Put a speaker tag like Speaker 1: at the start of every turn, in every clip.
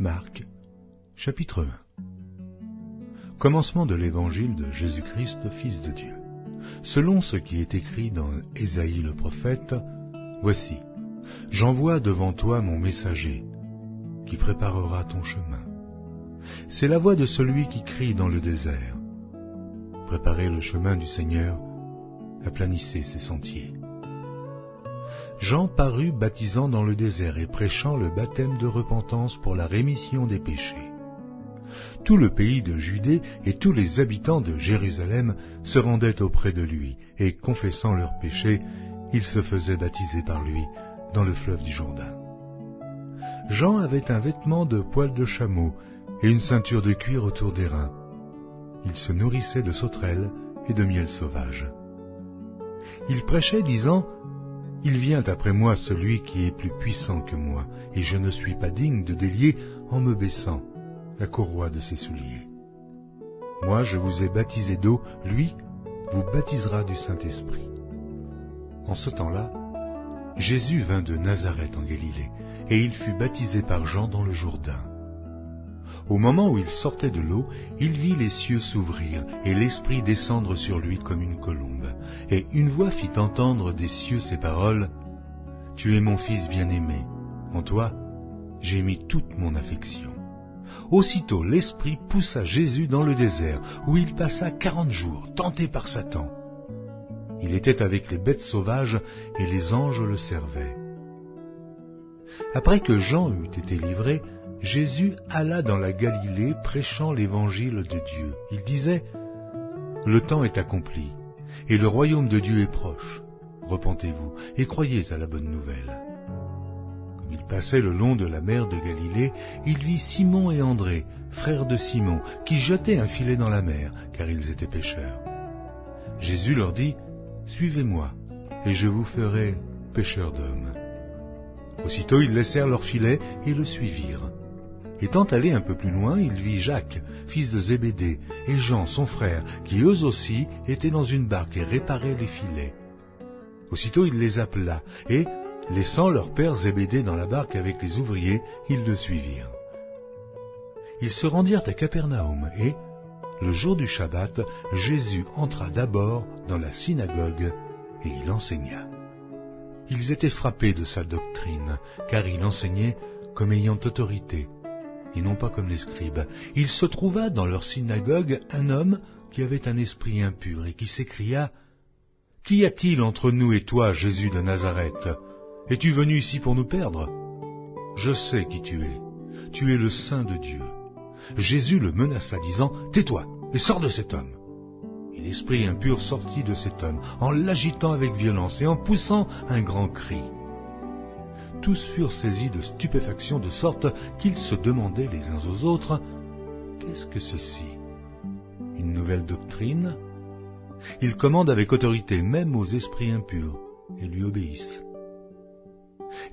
Speaker 1: Marc, chapitre 1. Commencement de l'évangile de Jésus-Christ, Fils de Dieu. Selon ce qui est écrit dans Ésaïe le prophète, « Voici, j'envoie devant toi mon messager, qui préparera ton chemin. C'est la voix de celui qui crie dans le désert. Préparez le chemin du Seigneur, aplanissez ses sentiers. » Jean parut baptisant dans le désert et prêchant le baptême de repentance pour la rémission des péchés. Tout le pays de Judée et tous les habitants de Jérusalem se rendaient auprès de lui, et confessant leurs péchés, ils se faisaient baptiser par lui dans le fleuve du Jourdain. Jean avait un vêtement de poil de chameau et une ceinture de cuir autour des reins. Il se nourrissait de sauterelles et de miel sauvage. Il prêchait, disant, « Il vient après moi celui qui est plus puissant que moi, et je ne suis pas digne de délier en me baissant la courroie de ses souliers. Moi je vous ai baptisé d'eau, lui vous baptisera du Saint-Esprit. » En ce temps-là, Jésus vint de Nazareth en Galilée, et il fut baptisé par Jean dans le Jourdain. Au moment où il sortait de l'eau, il vit les cieux s'ouvrir, et l'Esprit descendre sur lui comme une colombe. Et une voix fit entendre des cieux ces paroles, « Tu es mon Fils bien-aimé, en toi j'ai mis toute mon affection. » Aussitôt l'Esprit poussa Jésus dans le désert, où il passa 40 jours, tenté par Satan. Il était avec les bêtes sauvages, et les anges le servaient. Après que Jean eut été livré, Jésus alla dans la Galilée prêchant l'évangile de Dieu. Il disait, « Le temps est accompli, et le royaume de Dieu est proche. Repentez-vous et croyez à la bonne nouvelle. » Comme il passait le long de la mer de Galilée, il vit Simon et André, frères de Simon, qui jetaient un filet dans la mer, car ils étaient pêcheurs. Jésus leur dit, « Suivez-moi, et je vous ferai pêcheurs d'hommes. » Aussitôt ils laissèrent leur filet et le suivirent. Étant allé un peu plus loin, il vit Jacques, fils de Zébédée, et Jean, son frère, qui eux aussi étaient dans une barque et réparaient les filets. Aussitôt il les appela, et, laissant leur père Zébédée dans la barque avec les ouvriers, ils le suivirent. Ils se rendirent à Capernaum, et, le jour du Shabbat, Jésus entra d'abord dans la synagogue, et il enseigna. Ils étaient frappés de sa doctrine, car il enseignait comme ayant autorité, et non pas comme les scribes. Il se trouva dans leur synagogue un homme qui avait un esprit impur, et qui s'écria, « Qu'y a-t-il entre nous et toi, Jésus de Nazareth? Es-tu venu ici pour nous perdre? Je sais qui tu es le Saint de Dieu. » Jésus le menaça, disant, « Tais-toi, et sors de cet homme. » Et l'esprit impur sortit de cet homme, en l'agitant avec violence et en poussant un grand cri. Tous furent saisis de stupéfaction, de sorte qu'ils se demandaient les uns aux autres, « Qu'est-ce que ceci? Une nouvelle doctrine ?» Il commande avec autorité même aux esprits impurs, et lui obéissent.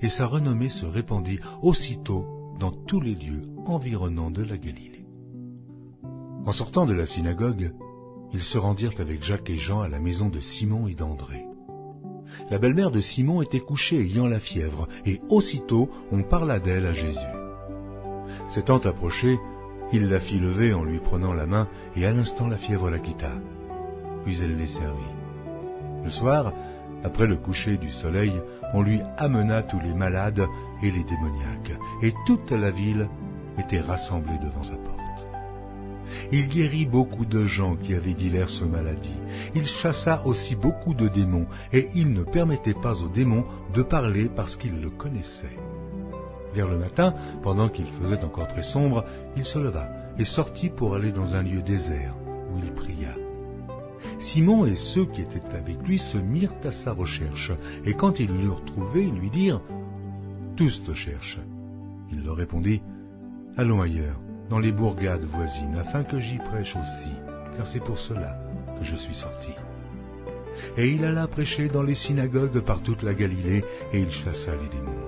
Speaker 1: Et sa renommée se répandit aussitôt dans tous les lieux environnants de la Galilée. En sortant de la synagogue, ils se rendirent avec Jacques et Jean à la maison de Simon et d'André. La belle-mère de Simon était couchée ayant la fièvre, et aussitôt on parla d'elle à Jésus. S'étant approché, il la fit lever en lui prenant la main, et à l'instant la fièvre la quitta. Puis elle les servit. Le soir, après le coucher du soleil, on lui amena tous les malades et les démoniaques, et toute la ville était rassemblée devant sa porte. Il guérit beaucoup de gens qui avaient diverses maladies. Il chassa aussi beaucoup de démons, et il ne permettait pas aux démons de parler parce qu'ils le connaissaient. Vers le matin, pendant qu'il faisait encore très sombre, il se leva et sortit pour aller dans un lieu désert, où il pria. Simon et ceux qui étaient avec lui se mirent à sa recherche, et quand ils l'eurent trouvé, ils lui dirent « Tous te cherchent. » Il leur répondit « Allons ailleurs, dans les bourgades voisines, afin que j'y prêche aussi, car c'est pour cela que je suis sorti. » Et il alla prêcher dans les synagogues par toute la Galilée, et il chassa les démons.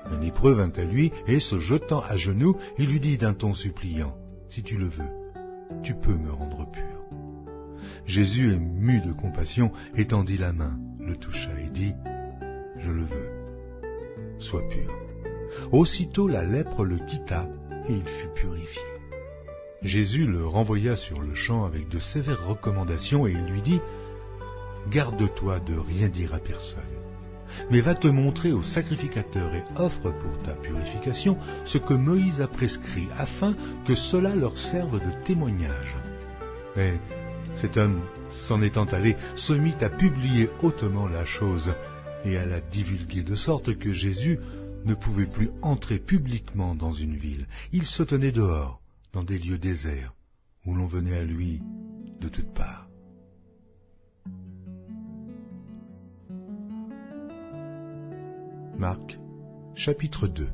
Speaker 1: Un lépreux vint à lui, et se jetant à genoux, il lui dit d'un ton suppliant, « Si tu le veux, tu peux me rendre pur. » Jésus, ému de compassion, étendit la main, le toucha et dit, « Je le veux, sois pur. » Aussitôt la lèpre le quitta et il fut purifié. Jésus le renvoya sur le champ avec de sévères recommandations et il lui dit « Garde-toi de rien dire à personne, mais va te montrer au sacrificateur et offre pour ta purification ce que Moïse a prescrit, afin que cela leur serve de témoignage. » Mais cet homme, s'en étant allé, se mit à publier hautement la chose et à la divulguer, de sorte que Jésus ne pouvait plus entrer publiquement dans une ville. Il se tenait dehors, dans des lieux déserts, où l'on venait à lui de toutes parts. Marc, chapitre 2.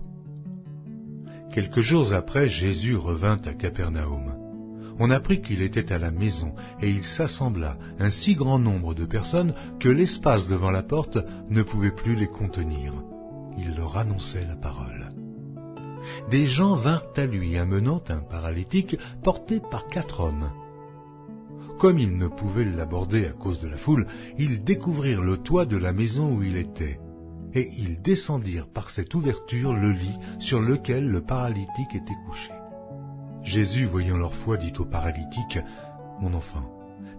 Speaker 1: Quelques jours après, Jésus revint à Capernaum. On apprit qu'il était à la maison, et il s'assembla un si grand nombre de personnes que l'espace devant la porte ne pouvait plus les contenir. Il leur annonçait la parole. Des gens vinrent à lui, amenant un paralytique porté par 4 hommes. Comme ils ne pouvaient l'aborder à cause de la foule, ils découvrirent le toit de la maison où il était, et ils descendirent par cette ouverture le lit sur lequel le paralytique était couché. Jésus, voyant leur foi, dit au paralytique, « Mon enfant,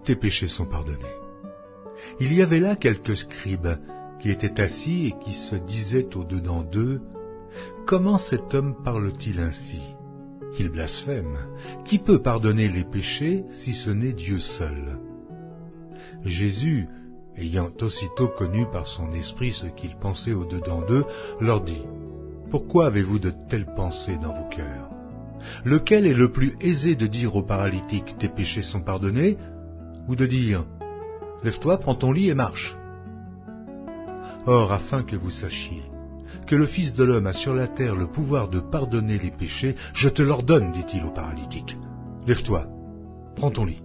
Speaker 1: tes péchés sont pardonnés. » Il y avait là quelques scribes qui étaient assis et qui se disaient au-dedans d'eux, « Comment cet homme parle-t-il ainsi? Il blasphème. Qui peut pardonner les péchés si ce n'est Dieu seul ?» Jésus, ayant aussitôt connu par son esprit ce qu'ils pensaient au-dedans d'eux, leur dit, « Pourquoi avez-vous de telles pensées dans vos cœurs? Lequel est le plus aisé de dire au paralytique, tes péchés sont pardonnés, ou de dire, lève-toi, prends ton lit et marche? Or, afin que vous sachiez que le Fils de l'homme a sur la terre le pouvoir de pardonner les péchés, je te l'ordonne, dit-il au paralytique, lève-toi, prends ton lit,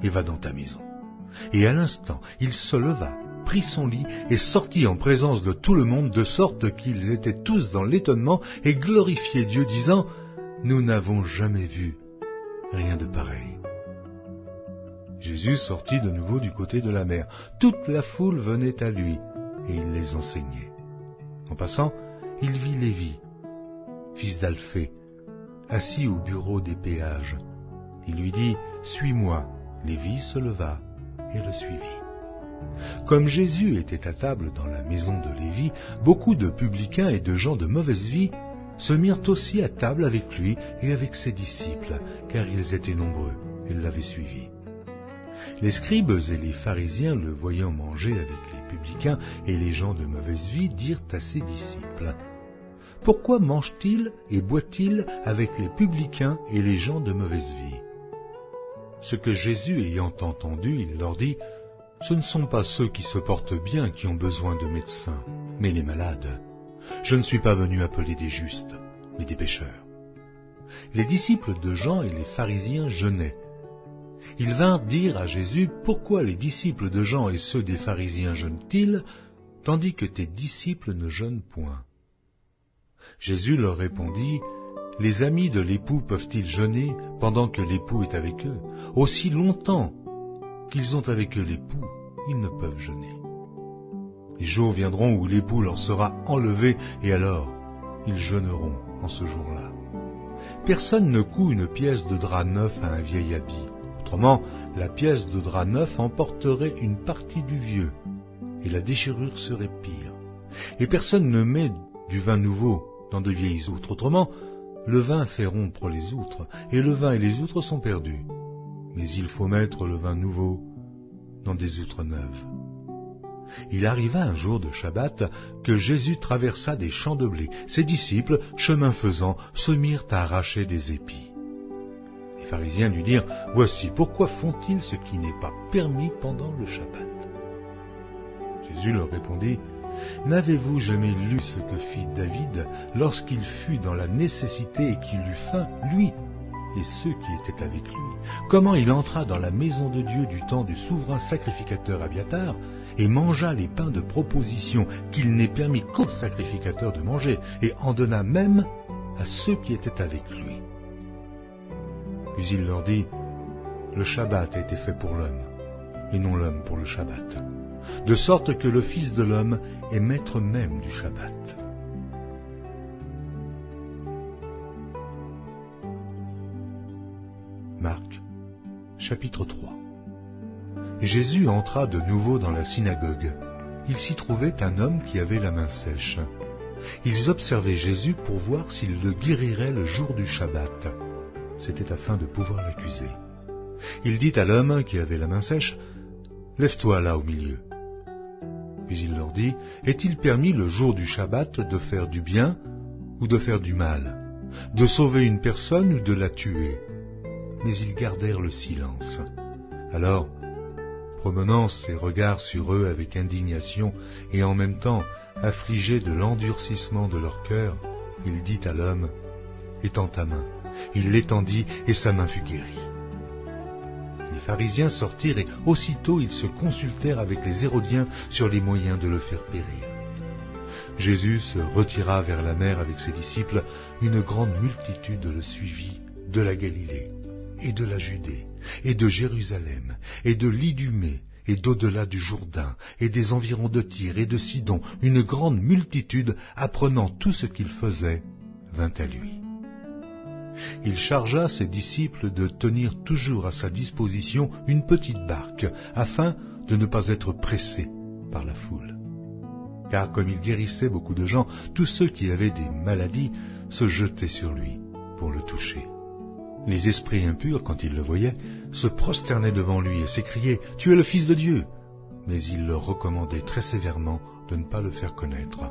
Speaker 1: et va dans ta maison. Et à l'instant, il se leva, prit son lit et sortit en présence de tout le monde, de sorte qu'ils étaient tous dans l'étonnement et glorifiaient Dieu, disant, nous n'avons jamais vu rien de pareil. Jésus sortit de nouveau du côté de la mer. Toute la foule venait à lui, et il les enseignait. En passant, il vit Lévi, fils d'Alphée, assis au bureau des péages. Il lui dit, « Suis-moi ». Lévi se leva et le suivit. Comme Jésus était à table dans la maison de Lévi, beaucoup de publicains et de gens de mauvaise vie se mirent aussi à table avec lui et avec ses disciples, car ils étaient nombreux et l'avaient suivi. Les scribes et les pharisiens, le voyant manger avec les publicains et les gens de mauvaise vie, dirent à ses disciples, « Pourquoi mange-t-il et boit-il avec les publicains et les gens de mauvaise vie ?» Ce que Jésus ayant entendu, il leur dit, « Ce ne sont pas ceux qui se portent bien qui ont besoin de médecins, mais les malades. Je ne suis pas venu appeler des justes, mais des pécheurs. » Les disciples de Jean et les pharisiens jeûnaient. Ils vinrent dire à Jésus, « Pourquoi les disciples de Jean et ceux des pharisiens jeûnent-ils, tandis que tes disciples ne jeûnent point ?» Jésus leur répondit, « Les amis de l'époux peuvent-ils jeûner pendant que l'époux est avec eux? Aussi longtemps qu'ils ont avec eux l'époux, ils ne peuvent jeûner. Les jours viendront où l'époux leur sera enlevé, et alors ils jeûneront en ce jour-là. Personne ne coud une pièce de drap neuf à un vieil habit. Autrement, la pièce de drap neuf emporterait une partie du vieux, et la déchirure serait pire. Et personne ne met du vin nouveau dans de vieilles outres. Autrement, le vin fait rompre les outres, et le vin et les outres sont perdus. Mais il faut mettre le vin nouveau dans des outres neuves. » Il arriva un jour de Shabbat que Jésus traversa des champs de blé. Ses disciples, chemin faisant, se mirent à arracher des épis. Les pharisiens lui dirent, « Voici, pourquoi font-ils ce qui n'est pas permis pendant le Shabbat ?» Jésus leur répondit, « N'avez-vous jamais lu ce que fit David lorsqu'il fut dans la nécessité et qu'il eut faim, lui et ceux qui étaient avec lui? Comment il entra dans la maison de Dieu du temps du souverain sacrificateur Abiatar et mangea les pains de proposition qu'il n'est permis qu'aux sacrificateurs de manger, et en donna même à ceux qui étaient avec lui. Puis il leur dit, « Le Shabbat a été fait pour l'homme, et non l'homme pour le Shabbat, de sorte que le Fils de l'homme est maître même du Shabbat. » Chapitre 3. Jésus entra de nouveau dans la synagogue. Il s'y trouvait un homme qui avait la main sèche. Ils observaient Jésus pour voir s'il le guérirait le jour du Shabbat. C'était afin de pouvoir l'accuser. Il dit à l'homme qui avait la main sèche, « Lève-toi là au milieu. » Puis il leur dit, « Est-il permis le jour du Shabbat de faire du bien ou de faire du mal, de sauver une personne ou de la tuer ?» Mais ils gardèrent le silence. Alors, promenant ses regards sur eux avec indignation et en même temps affligé de l'endurcissement de leur cœur, il dit à l'homme, « Étends ta main. » Il l'étendit et sa main fut guérie. Les pharisiens sortirent et aussitôt ils se consultèrent avec les Hérodiens sur les moyens de le faire périr. Jésus se retira vers la mer avec ses disciples. Une grande multitude le suivit de la Galilée et de la Judée et de Jérusalem et de l'Idumée et d'au-delà du Jourdain et des environs de Tyr et de Sidon. Une grande multitude, apprenant tout ce qu'il faisait, vint à lui. Il chargea ses disciples de tenir toujours à sa disposition une petite barque, afin de ne pas être pressés par la foule. Car comme il guérissait beaucoup de gens, tous ceux qui avaient des maladies se jetaient sur lui pour le toucher. Les esprits impurs, quand ils le voyaient, se prosternaient devant lui et s'écriaient « Tu es le Fils de Dieu !» Mais il leur recommandait très sévèrement de ne pas le faire connaître.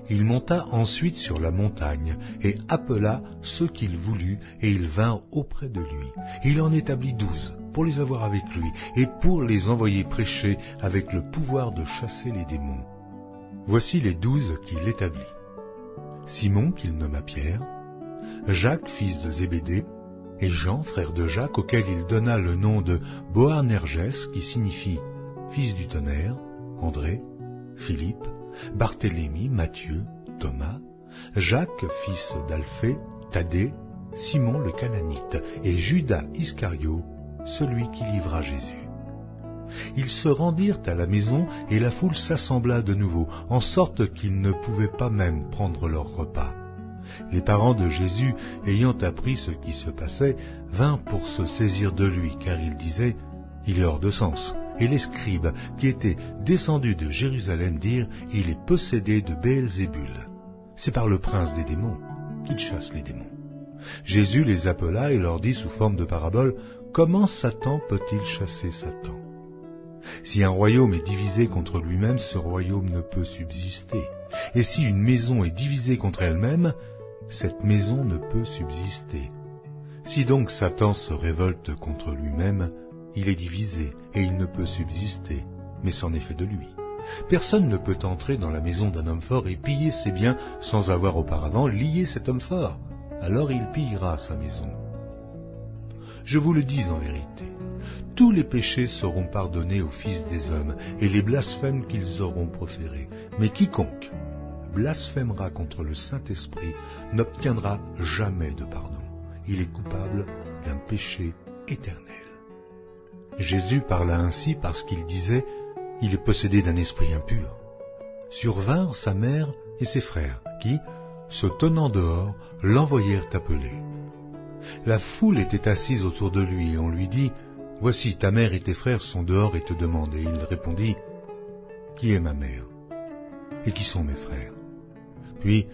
Speaker 1: Il monta ensuite sur la montagne et appela ceux qu'il voulut, et ils vinrent auprès de lui. Il en établit 12 pour les avoir avec lui et pour les envoyer prêcher avec le pouvoir de chasser les démons. Voici les 12 qu'il établit. Simon, qu'il nomma Pierre, Jacques, fils de Zébédée, et Jean, frère de Jacques, auquel il donna le nom de Boanerges, qui signifie fils du tonnerre, André, Philippe, Barthélemy, Matthieu, Thomas, Jacques, fils d'Alphée, Thaddée, Simon le Cananite, et Judas Iscario, celui qui livra Jésus. Ils se rendirent à la maison, et la foule s'assembla de nouveau, en sorte qu'ils ne pouvaient pas même prendre leur repas. Les parents de Jésus, ayant appris ce qui se passait, vinrent pour se saisir de lui, car ils disaient « Il est hors de sens ». Et les scribes, qui étaient descendus de Jérusalem, dirent « Il est possédé de Béelzébul. C'est par le prince des démons qu'il chasse les démons. » Jésus les appela et leur dit sous forme de parabole « Comment Satan peut-il chasser Satan ? Si un royaume est divisé contre lui-même, ce royaume ne peut subsister. Et si une maison est divisée contre elle-même, cette maison ne peut subsister. Si donc Satan se révolte contre lui-même, il est divisé et il ne peut subsister, mais c'en est fait de lui. Personne ne peut entrer dans la maison d'un homme fort et piller ses biens sans avoir auparavant lié cet homme fort. Alors il pillera sa maison. Je vous le dis en vérité, tous les péchés seront pardonnés aux fils des hommes et les blasphèmes qu'ils auront proférés. Mais quiconque blasphémera contre le Saint-Esprit n'obtiendra jamais de pardon. Il est coupable d'un péché éternel. Jésus parla ainsi parce qu'il disait « Il est possédé d'un esprit impur ». Survinrent sa mère et ses frères, qui, se tenant dehors, l'envoyèrent appeler. La foule était assise autour de lui, et on lui dit « Voici, ta mère et tes frères sont dehors et te demandent. » Et il répondit « Qui est ma mère? Et qui sont mes frères ?» Puis,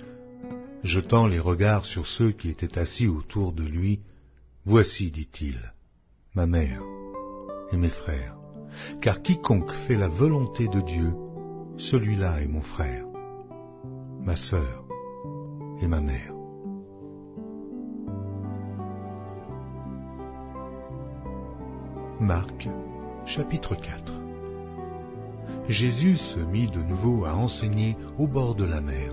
Speaker 1: jetant les regards sur ceux qui étaient assis autour de lui, « Voici, dit-il, ma mère et mes frères, car quiconque fait la volonté de Dieu, celui-là est mon frère, ma sœur et ma mère. » Marc, chapitre 4. Jésus se mit de nouveau à enseigner au bord de la mer.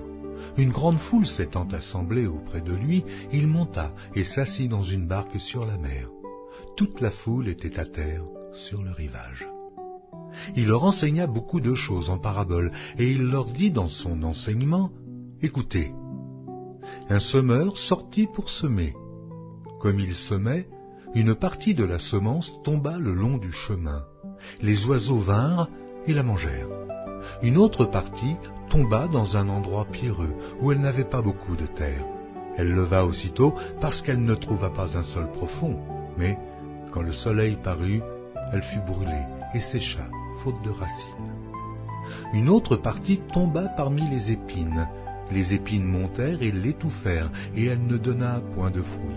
Speaker 1: Une grande foule s'étant assemblée auprès de lui, il monta et s'assit dans une barque sur la mer. Toute la foule était à terre sur le rivage. Il leur enseigna beaucoup de choses en paraboles, et il leur dit dans son enseignement, « Écoutez, un semeur sortit pour semer. Comme il semait, une partie de la semence tomba le long du chemin. Les oiseaux vinrent et la mangèrent. Une autre partie tomba dans un endroit pierreux, où elle n'avait pas beaucoup de terre. Elle leva aussitôt parce qu'elle ne trouva pas un sol profond, mais quand le soleil parut, elle fut brûlée et sécha, faute de racines. Une autre partie tomba parmi les épines. Les épines montèrent et l'étouffèrent, et elle ne donna point de fruit.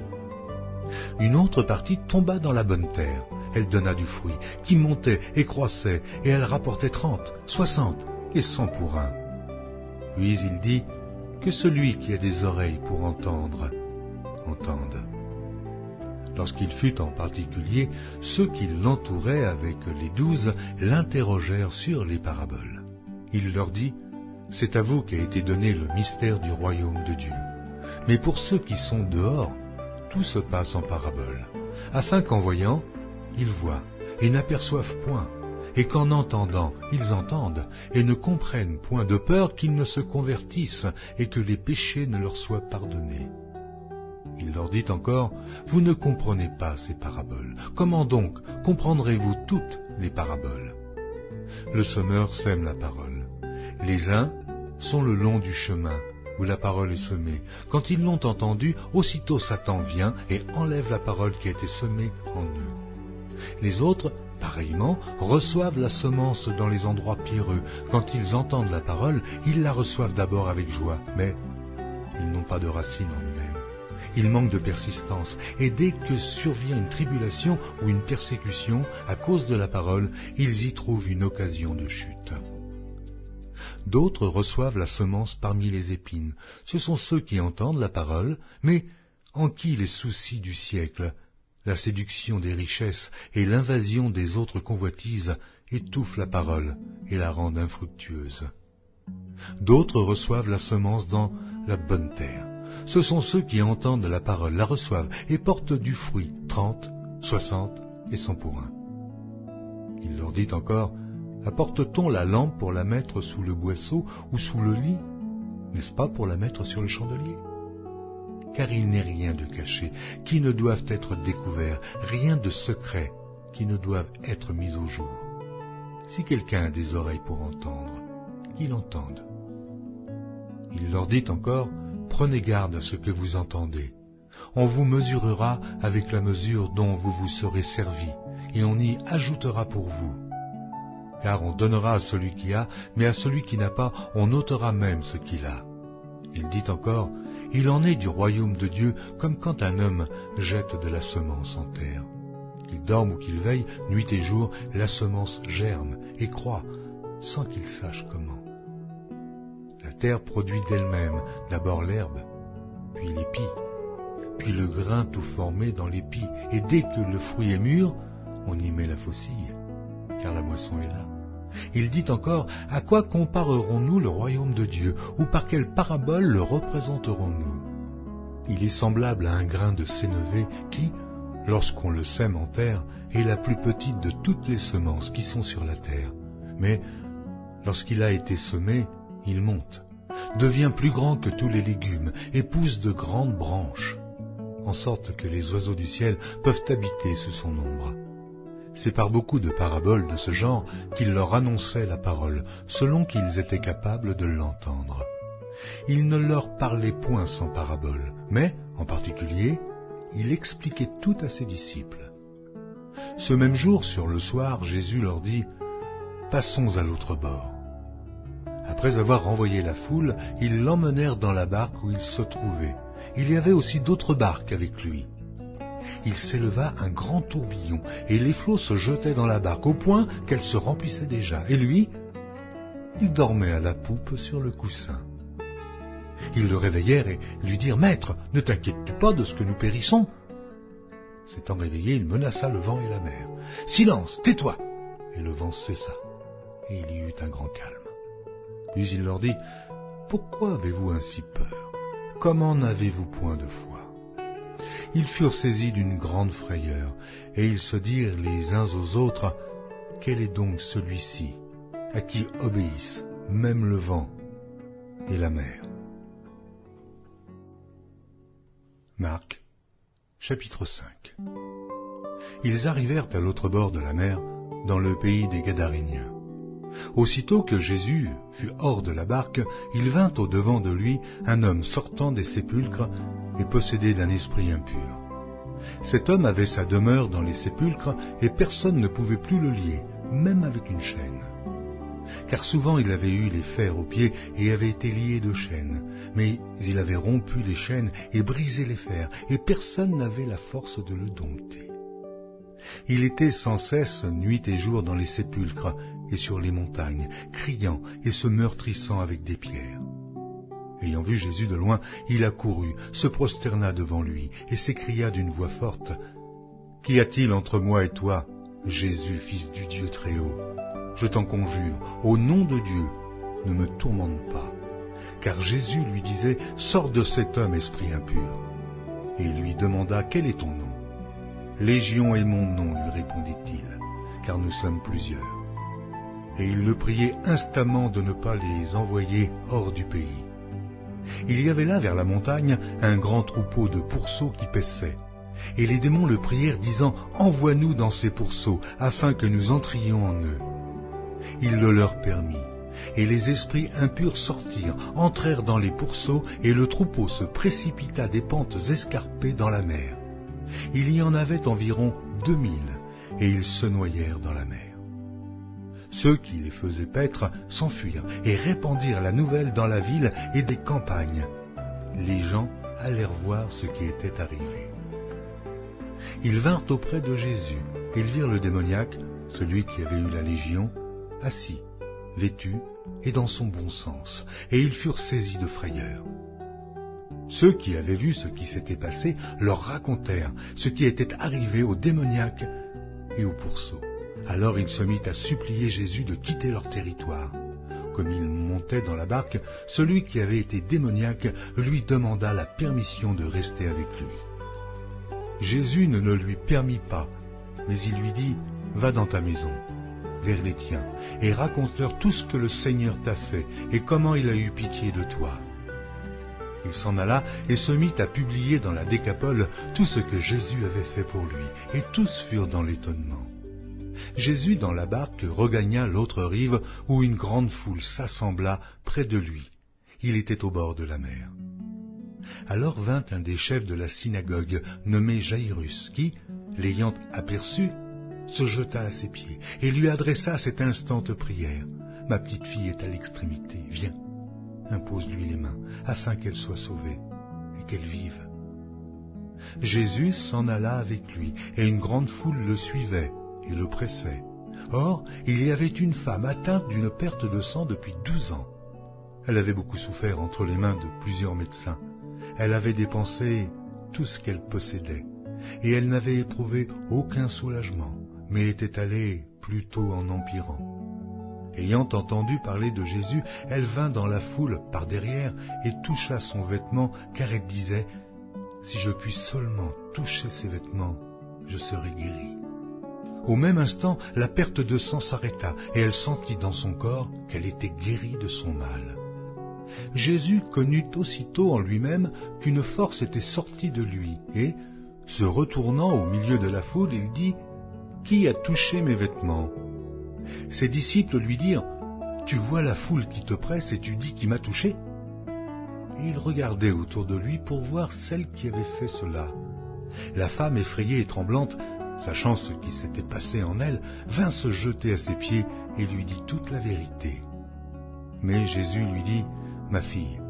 Speaker 1: Une autre partie tomba dans la bonne terre. Elle donna du fruit, qui montait et croissait, et elle rapportait 30, 60 et 100 pour un. Puis il dit, que celui qui a des oreilles pour entendre, entende. Lorsqu'il fut en particulier, ceux qui l'entouraient avec les 12 l'interrogèrent sur les paraboles. Il leur dit, c'est à vous qu'a été donné le mystère du royaume de Dieu. Mais pour ceux qui sont dehors, tout se passe en paraboles, afin qu'en voyant, ils voient et n'aperçoivent point, et qu'en entendant, ils entendent et ne comprennent point, de peur qu'ils ne se convertissent et que les péchés ne leur soient pardonnés. Il leur dit encore, vous ne comprenez pas ces paraboles. Comment donc comprendrez-vous toutes les paraboles? Le semeur sème la parole. Les uns sont le long du chemin où la parole est semée. Quand ils l'ont entendue, aussitôt Satan vient et enlève la parole qui a été semée en eux. Les autres, pareillement, reçoivent la semence dans les endroits pierreux. Quand ils entendent la parole, ils la reçoivent d'abord avec joie, mais ils n'ont pas de racine en eux-mêmes. Ils manquent de persistance, et dès que survient une tribulation ou une persécution à cause de la parole, ils y trouvent une occasion de chute. D'autres reçoivent la semence parmi les épines. Ce sont ceux qui entendent la parole, mais en qui les soucis du siècle, la séduction des richesses et l'invasion des autres convoitises étouffent la parole et la rendent infructueuse. D'autres reçoivent la semence dans la bonne terre. Ce sont ceux qui entendent la parole, la reçoivent et portent du fruit, 30, 60 et 100 pour un. Il leur dit encore, apporte-t-on la lampe pour la mettre sous le boisseau ou sous le lit? N'est-ce pas pour la mettre sur le chandelier? Car il n'est rien de caché qui ne doive être découvert, rien de secret qui ne doive être mis au jour. Si quelqu'un a des oreilles pour entendre, qu'il entende. Il leur dit encore, prenez garde à ce que vous entendez. On vous mesurera avec la mesure dont vous vous serez servi, et on y ajoutera pour vous. Car on donnera à celui qui a, mais à celui qui n'a pas, on ôtera même ce qu'il a. Il dit encore, il en est du royaume de Dieu comme quand un homme jette de la semence en terre. Qu'il dorme ou qu'il veille, nuit et jour, la semence germe et croît, sans qu'il sache comment. La terre produit d'elle-même d'abord l'herbe, puis l'épi, puis le grain tout formé dans l'épi, et dès que le fruit est mûr, on y met la faucille, car la moisson est là. Il dit encore, à quoi comparerons-nous le royaume de Dieu, ou par quelle parabole le représenterons-nous? Il est semblable à un grain de sénévé qui, lorsqu'on le sème en terre, est la plus petite de toutes les semences qui sont sur la terre. Mais lorsqu'il a été semé, il monte, devient plus grand que tous les légumes et pousse de grandes branches, en sorte que les oiseaux du ciel peuvent habiter sous son ombre. C'est par beaucoup de paraboles de ce genre qu'il leur annonçait la parole, selon qu'ils étaient capables de l'entendre. Il ne leur parlait point sans parabole, mais, en particulier, il expliquait tout à ses disciples. Ce même jour, sur le soir, Jésus leur dit « Passons à l'autre bord ». Après avoir renvoyé la foule, ils l'emmenèrent dans la barque où il se trouvait. Il y avait aussi d'autres barques avec lui. Il s'éleva un grand tourbillon, et les flots se jetaient dans la barque, au point qu'elle se remplissait déjà. Et lui, il dormait à la poupe sur le coussin. Ils le réveillèrent et lui dirent « Maître, ne t'inquiètes-tu pas de ce que nous périssons ?» S'étant réveillé, il menaça le vent et la mer. « Silence, tais-toi !» Et le vent cessa, et il y eut un grand calme. Puis il leur dit, « Pourquoi avez-vous ainsi peur? Comment n'avez-vous point de foi ?» Ils furent saisis d'une grande frayeur, et ils se dirent les uns aux autres, « Quel est donc celui-ci, à qui obéissent même le vent et la mer ?» Marc, chapitre 5. Ils arrivèrent à l'autre bord de la mer, dans le pays des Gadaréniens. Aussitôt que Jésus fut hors de la barque, il vint au-devant de lui un homme sortant des sépulcres et possédé d'un esprit impur. Cet homme avait sa demeure dans les sépulcres et personne ne pouvait plus le lier, même avec une chaîne. Car souvent il avait eu les fers aux pieds et avait été lié de chaînes, mais il avait rompu les chaînes et brisé les fers, et personne n'avait la force de le dompter. Il était sans cesse, nuit et jour, dans les sépulcres et sur les montagnes, criant et se meurtrissant avec des pierres. Ayant vu Jésus de loin, il accourut, se prosterna devant lui, et s'écria d'une voix forte, « Qu'y a-t-il entre moi et toi, Jésus, fils du Dieu très haut? Je t'en conjure, au nom de Dieu, ne me tourmente pas. » Car Jésus lui disait, « Sors de cet homme, esprit impur. » Et il lui demanda, « Quel est ton nom ?» « Légion est mon nom, lui répondit-il, car nous sommes plusieurs. » Et il le priait instamment de ne pas les envoyer hors du pays. Il y avait là, vers la montagne, un grand troupeau de pourceaux qui paissaient. Et les démons le prièrent, disant, « Envoie-nous dans ces pourceaux, afin que nous entrions en eux. » Il le leur permit. Et les esprits impurs sortirent, entrèrent dans les pourceaux, et le troupeau se précipita des pentes escarpées dans la mer. Il y en avait environ 2000, et ils se noyèrent dans la mer. Ceux qui les faisaient paître s'enfuirent et répandirent la nouvelle dans la ville et des campagnes. Les gens allèrent voir ce qui était arrivé. Ils vinrent auprès de Jésus, et ils virent le démoniaque, celui qui avait eu la légion, assis, vêtu et dans son bon sens, et ils furent saisis de frayeur. Ceux qui avaient vu ce qui s'était passé leur racontèrent ce qui était arrivé au démoniaque et au pourceau. Alors il se mit à supplier Jésus de quitter leur territoire. Comme il montait dans la barque, celui qui avait été démoniaque lui demanda la permission de rester avec lui. Jésus ne le lui permit pas, mais il lui dit, « Va dans ta maison, vers les tiens, et raconte-leur tout ce que le Seigneur t'a fait et comment il a eu pitié de toi. » Il s'en alla et se mit à publier dans la Décapole tout ce que Jésus avait fait pour lui, et tous furent dans l'étonnement. Jésus, dans la barque, regagna l'autre rive, où une grande foule s'assembla près de lui. Il était au bord de la mer. Alors vint un des chefs de la synagogue, nommé Jaïrus, qui, l'ayant aperçu, se jeta à ses pieds et lui adressa cette instante prière. « Ma petite fille est à l'extrémité, viens. Impose-lui les mains, afin qu'elle soit sauvée et qu'elle vive. » Jésus s'en alla avec lui, et une grande foule le suivait et le pressait. Or, il y avait une femme atteinte d'une perte de sang depuis 12 ans. Elle avait beaucoup souffert entre les mains de plusieurs médecins. Elle avait dépensé tout ce qu'elle possédait, et elle n'avait éprouvé aucun soulagement, mais était allée plutôt en empirant. Ayant entendu parler de Jésus, elle vint dans la foule par derrière et toucha son vêtement, car elle disait, « Si je puis seulement toucher ses vêtements, je serai guérie. » Au même instant, la perte de sang s'arrêta, et elle sentit dans son corps qu'elle était guérie de son mal. Jésus connut aussitôt en lui-même qu'une force était sortie de lui, et, se retournant au milieu de la foule, il dit, « Qui a touché mes vêtements ?» Ses disciples lui dirent, « Tu vois la foule qui te presse et tu dis qui m'a touché ?» Et il regardait autour de lui pour voir celle qui avait fait cela. La femme, effrayée et tremblante, sachant ce qui s'était passé en elle, vint se jeter à ses pieds et lui dit toute la vérité. Mais Jésus lui dit, « Ma fille,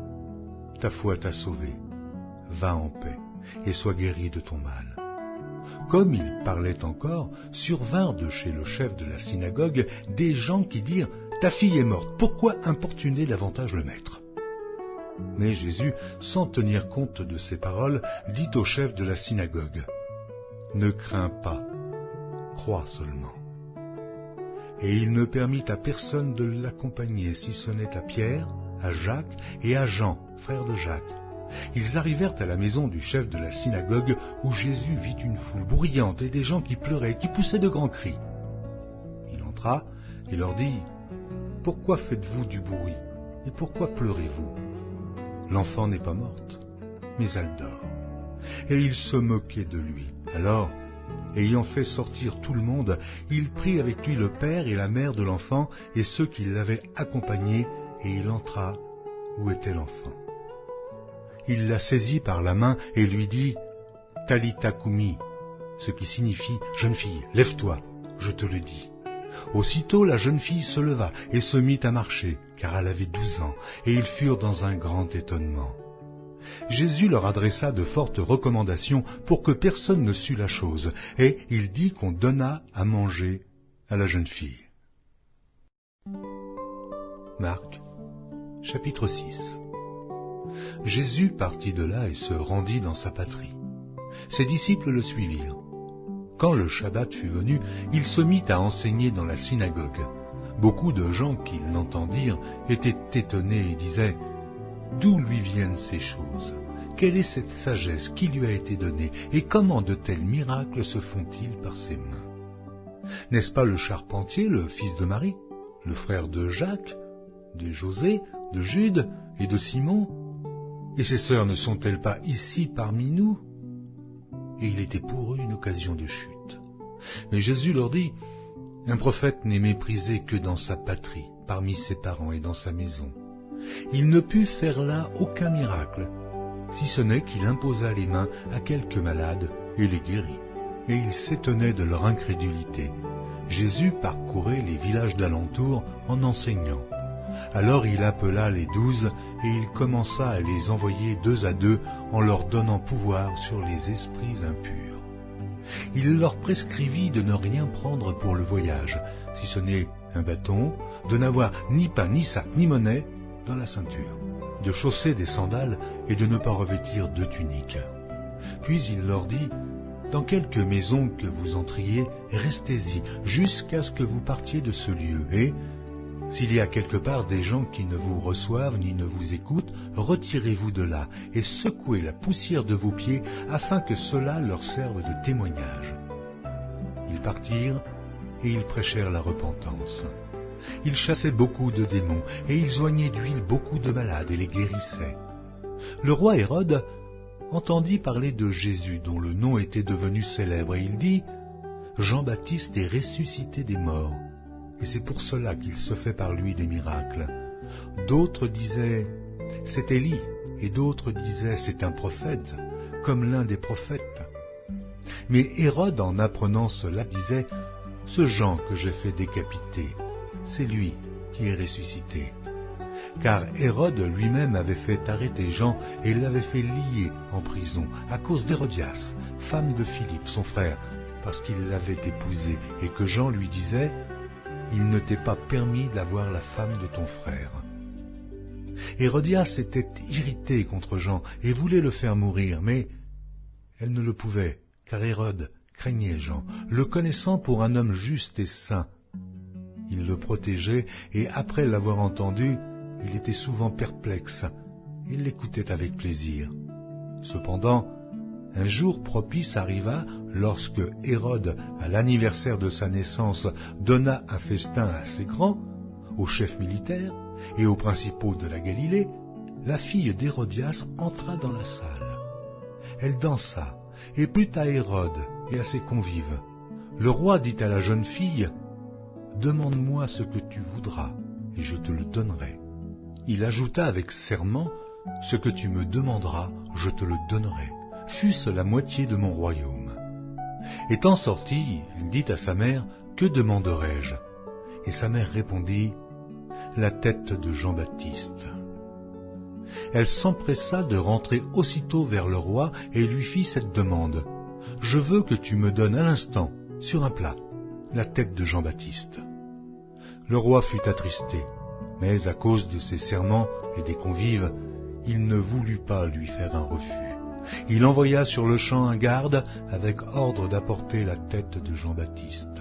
Speaker 1: ta foi t'a sauvée. Va en paix et sois guérie de ton mal. » Comme il parlait encore, survinrent de chez le chef de la synagogue des gens qui dirent, « Ta fille est morte, pourquoi importuner davantage le maître ?» Mais Jésus, sans tenir compte de ces paroles, dit au chef de la synagogue, « Ne crains pas, crois seulement. » Et il ne permit à personne de l'accompagner, si ce n'est à Pierre, à Jacques et à Jean, frère de Jacques. Ils arrivèrent à la maison du chef de la synagogue, où Jésus vit une foule bruyante et des gens qui pleuraient, qui poussaient de grands cris. Il entra et leur dit, « Pourquoi faites-vous du bruit et pourquoi pleurez-vous? L'enfant n'est pas morte, mais elle dort. » Et il se moquait de lui. Alors, ayant fait sortir tout le monde, il prit avec lui le père et la mère de l'enfant et ceux qui l'avaient accompagné, et il entra où était l'enfant. Il la saisit par la main et lui dit, « Talitha Kumi, ce qui signifie « Jeune fille, lève-toi, je te le dis ». Aussitôt la jeune fille se leva et se mit à marcher, car elle avait 12 ans, et ils furent dans un grand étonnement. Jésus leur adressa de fortes recommandations pour que personne ne sût la chose, et il dit qu'on donna à manger à la jeune fille. Marc, chapitre 6. Jésus partit de là et se rendit dans sa patrie. Ses disciples le suivirent. Quand le Shabbat fut venu, il se mit à enseigner dans la synagogue. Beaucoup de gens qui l'entendirent étaient étonnés et disaient « D'où lui viennent ces choses? Quelle est cette sagesse qui lui a été donnée? Et comment de tels miracles se font-ils par ses mains? N'est-ce pas le charpentier, le fils de Marie, le frère de Jacques, de José, de Jude et de Simon? Et ses sœurs ne sont-elles pas ici parmi nous ?» Et il était pour eux une occasion de chute. Mais Jésus leur dit, « Un prophète n'est méprisé que dans sa patrie, parmi ses parents et dans sa maison. » Il ne put faire là aucun miracle, si ce n'est qu'il imposa les mains à quelques malades et les guérit. Et ils s'étonnaient de leur incrédulité. Jésus parcourait les villages d'alentour en enseignant. Alors il appela les 12 et il commença à les envoyer 2 à 2 en leur donnant pouvoir sur les esprits impurs. Il leur prescrivit de ne rien prendre pour le voyage, si ce n'est un bâton, de n'avoir ni pain, ni sac, ni monnaie dans la ceinture, de chausser des sandales et de ne pas revêtir de tunique. Puis il leur dit, « Dans quelque maison que vous entriez, restez-y jusqu'à ce que vous partiez de ce lieu, et s'il y a quelque part des gens qui ne vous reçoivent ni ne vous écoutent, retirez-vous de là et secouez la poussière de vos pieds afin que cela leur serve de témoignage. » Ils partirent et ils prêchèrent la repentance. Ils chassaient beaucoup de démons et ils oignaient d'huile beaucoup de malades et les guérissaient. Le roi Hérode entendit parler de Jésus dont le nom était devenu célèbre et il dit « Jean-Baptiste est ressuscité des morts. » Et c'est pour cela qu'il se fait par lui des miracles. D'autres disaient « C'est Élie » et d'autres disaient « C'est un prophète, comme l'un des prophètes. » Mais Hérode, en apprenant cela, disait « Ce Jean que j'ai fait décapiter, c'est lui qui est ressuscité. » Car Hérode lui-même avait fait arrêter Jean et l'avait fait lier en prison à cause d'Hérodias, femme de Philippe, son frère, parce qu'il l'avait épousée et que Jean lui disait « Il ne t'est pas permis d'avoir la femme de ton frère. » Hérodias était irritée contre Jean et voulait le faire mourir, mais elle ne le pouvait, car Hérode craignait Jean, le connaissant pour un homme juste et saint. Il le protégeait et après l'avoir entendu, il était souvent perplexe et l'écoutait avec plaisir. Cependant, un jour propice arriva lorsque Hérode, à l'anniversaire de sa naissance, donna un festin assez grand aux chefs militaires et aux principaux de la Galilée. La fille d'Hérodias entra dans la salle. Elle dansa et plut à Hérode et à ses convives. Le roi dit à la jeune fille, « Demande-moi ce que tu voudras et je te le donnerai. » Il ajouta avec serment, « Ce que tu me demanderas, je te le donnerai. Fût-ce la moitié de mon royaume. » Étant sortie, elle dit à sa mère, « Que demanderai-je » Et sa mère répondit, « La tête de Jean-Baptiste. » Elle s'empressa de rentrer aussitôt vers le roi et lui fit cette demande, « Je veux que tu me donnes à l'instant, sur un plat, la tête de Jean-Baptiste. » Le roi fut attristé, mais à cause de ses serments et des convives, il ne voulut pas lui faire un refus. Il envoya sur le champ un garde avec ordre d'apporter la tête de Jean-Baptiste.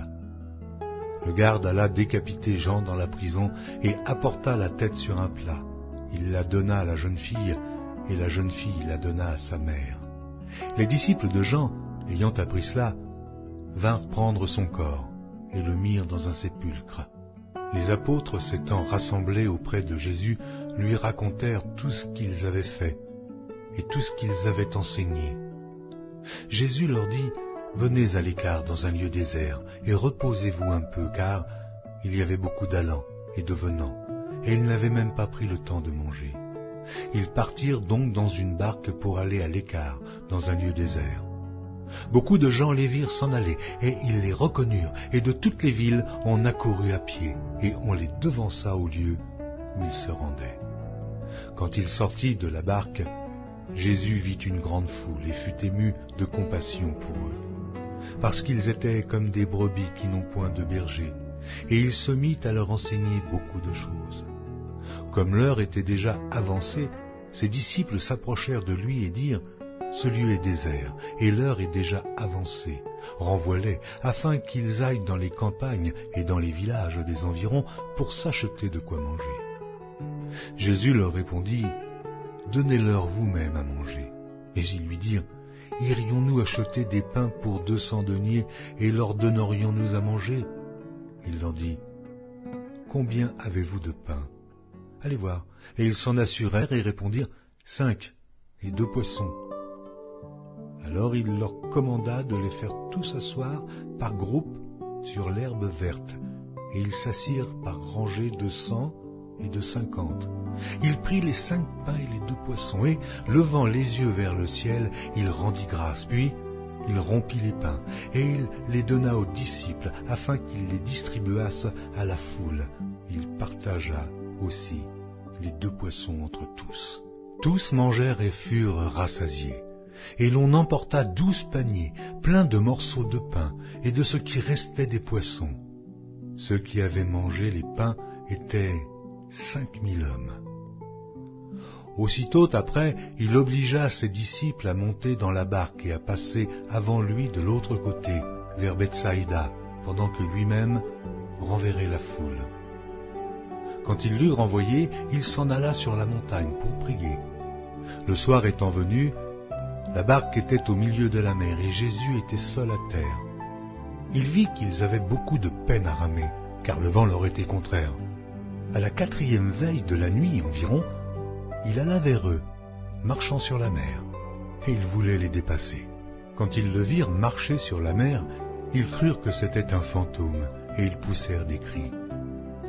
Speaker 1: Le garde alla décapiter Jean dans la prison et apporta la tête sur un plat. Il la donna à la jeune fille et la jeune fille la donna à sa mère. Les disciples de Jean, ayant appris cela, vinrent prendre son corps et le mirent dans un sépulcre. Les apôtres s'étant rassemblés auprès de Jésus, lui racontèrent tout ce qu'ils avaient fait et tout ce qu'ils avaient enseigné. Jésus leur dit, « Venez à l'écart dans un lieu désert et reposez-vous un peu, car il y avait beaucoup d'allants et de venants, et ils n'avaient même pas pris le temps de manger. » Ils partirent donc dans une barque pour aller à l'écart dans un lieu désert. Beaucoup de gens les virent s'en aller, et ils les reconnurent, et de toutes les villes on accourut à pied, et on les devança au lieu où ils se rendaient. Quand il sortit de la barque, Jésus vit une grande foule et fut ému de compassion pour eux, parce qu'ils étaient comme des brebis qui n'ont point de berger, et il se mit à leur enseigner beaucoup de choses. Comme l'heure était déjà avancée, ses disciples s'approchèrent de lui et dirent « Ce lieu est désert, et l'heure est déjà avancée. Renvoie-les, afin qu'ils aillent dans les campagnes et dans les villages des environs pour s'acheter de quoi manger. » Jésus leur répondit « Donnez-leur vous-même à manger. » Et ils lui dirent « Irions-nous acheter des pains pour 200 deniers et leur donnerions-nous à manger ?» Il leur dit « Combien avez-vous de pain ? Allez voir. » Et ils s'en assurèrent et répondirent « 5 et 2 poissons. » Alors il leur commanda de les faire tous asseoir par groupes sur l'herbe verte, et ils s'assirent par rangées de 100 et de 50. Il prit les 5 pains et les 2 poissons, et, levant les yeux vers le ciel, il rendit grâce. Puis il rompit les pains, et il les donna aux disciples, afin qu'ils les distribuassent à la foule. Il partagea aussi les 2 poissons entre tous. Tous mangèrent et furent rassasiés. Et l'on emporta 12 paniers, pleins de morceaux de pain, et de ce qui restait des poissons. Ceux qui avaient mangé les pains étaient 5000 hommes. Aussitôt après, il obligea ses disciples à monter dans la barque et à passer avant lui de l'autre côté, vers Bethsaïda, pendant que lui-même renverrait la foule. Quand il l'eut renvoyé, il s'en alla sur la montagne pour prier. Le soir étant venu, la barque était au milieu de la mer et Jésus était seul à terre. Il vit qu'ils avaient beaucoup de peine à ramer, car le vent leur était contraire. À la 4e veille de la nuit environ, il alla vers eux, marchant sur la mer, et il voulait les dépasser. Quand ils le virent marcher sur la mer, ils crurent que c'était un fantôme, et ils poussèrent des cris,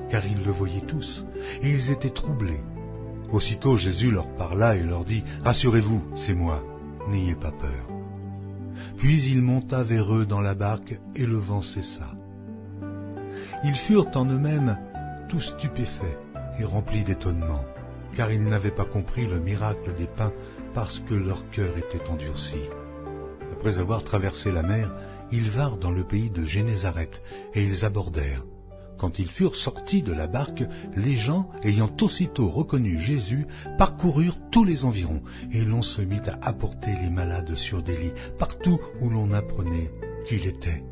Speaker 1: car ils le voyaient tous, et ils étaient troublés. Aussitôt Jésus leur parla et leur dit « Rassurez-vous, c'est moi, n'ayez pas peur. » Puis il monta vers eux dans la barque, et le vent cessa. Ils furent en eux-mêmes tous stupéfaits et remplis d'étonnement, car ils n'avaient pas compris le miracle des pains parce que leur cœur était endurci. Après avoir traversé la mer, ils vinrent dans le pays de Génézareth, et ils abordèrent. Quand ils furent sortis de la barque, les gens, ayant aussitôt reconnu Jésus, parcoururent tous les environs, et l'on se mit à apporter les malades sur des lits, partout où l'on apprenait qu'il était.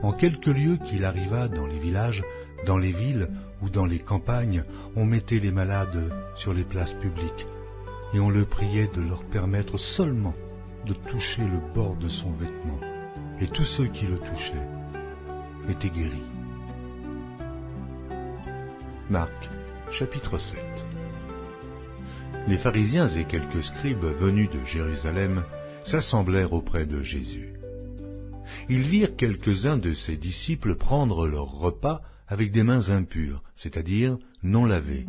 Speaker 1: En quelques lieues qu'il arriva dans les villages, dans les villes ou dans les campagnes, on mettait les malades sur les places publiques, et on le priait de leur permettre seulement de toucher le bord de son vêtement, et tous ceux qui le touchaient étaient guéris. Marc, chapitre 7. Les pharisiens et quelques scribes venus de Jérusalem s'assemblèrent auprès de Jésus. Ils virent quelques-uns de ses disciples prendre leur repas avec des mains impures, c'est-à-dire non lavées.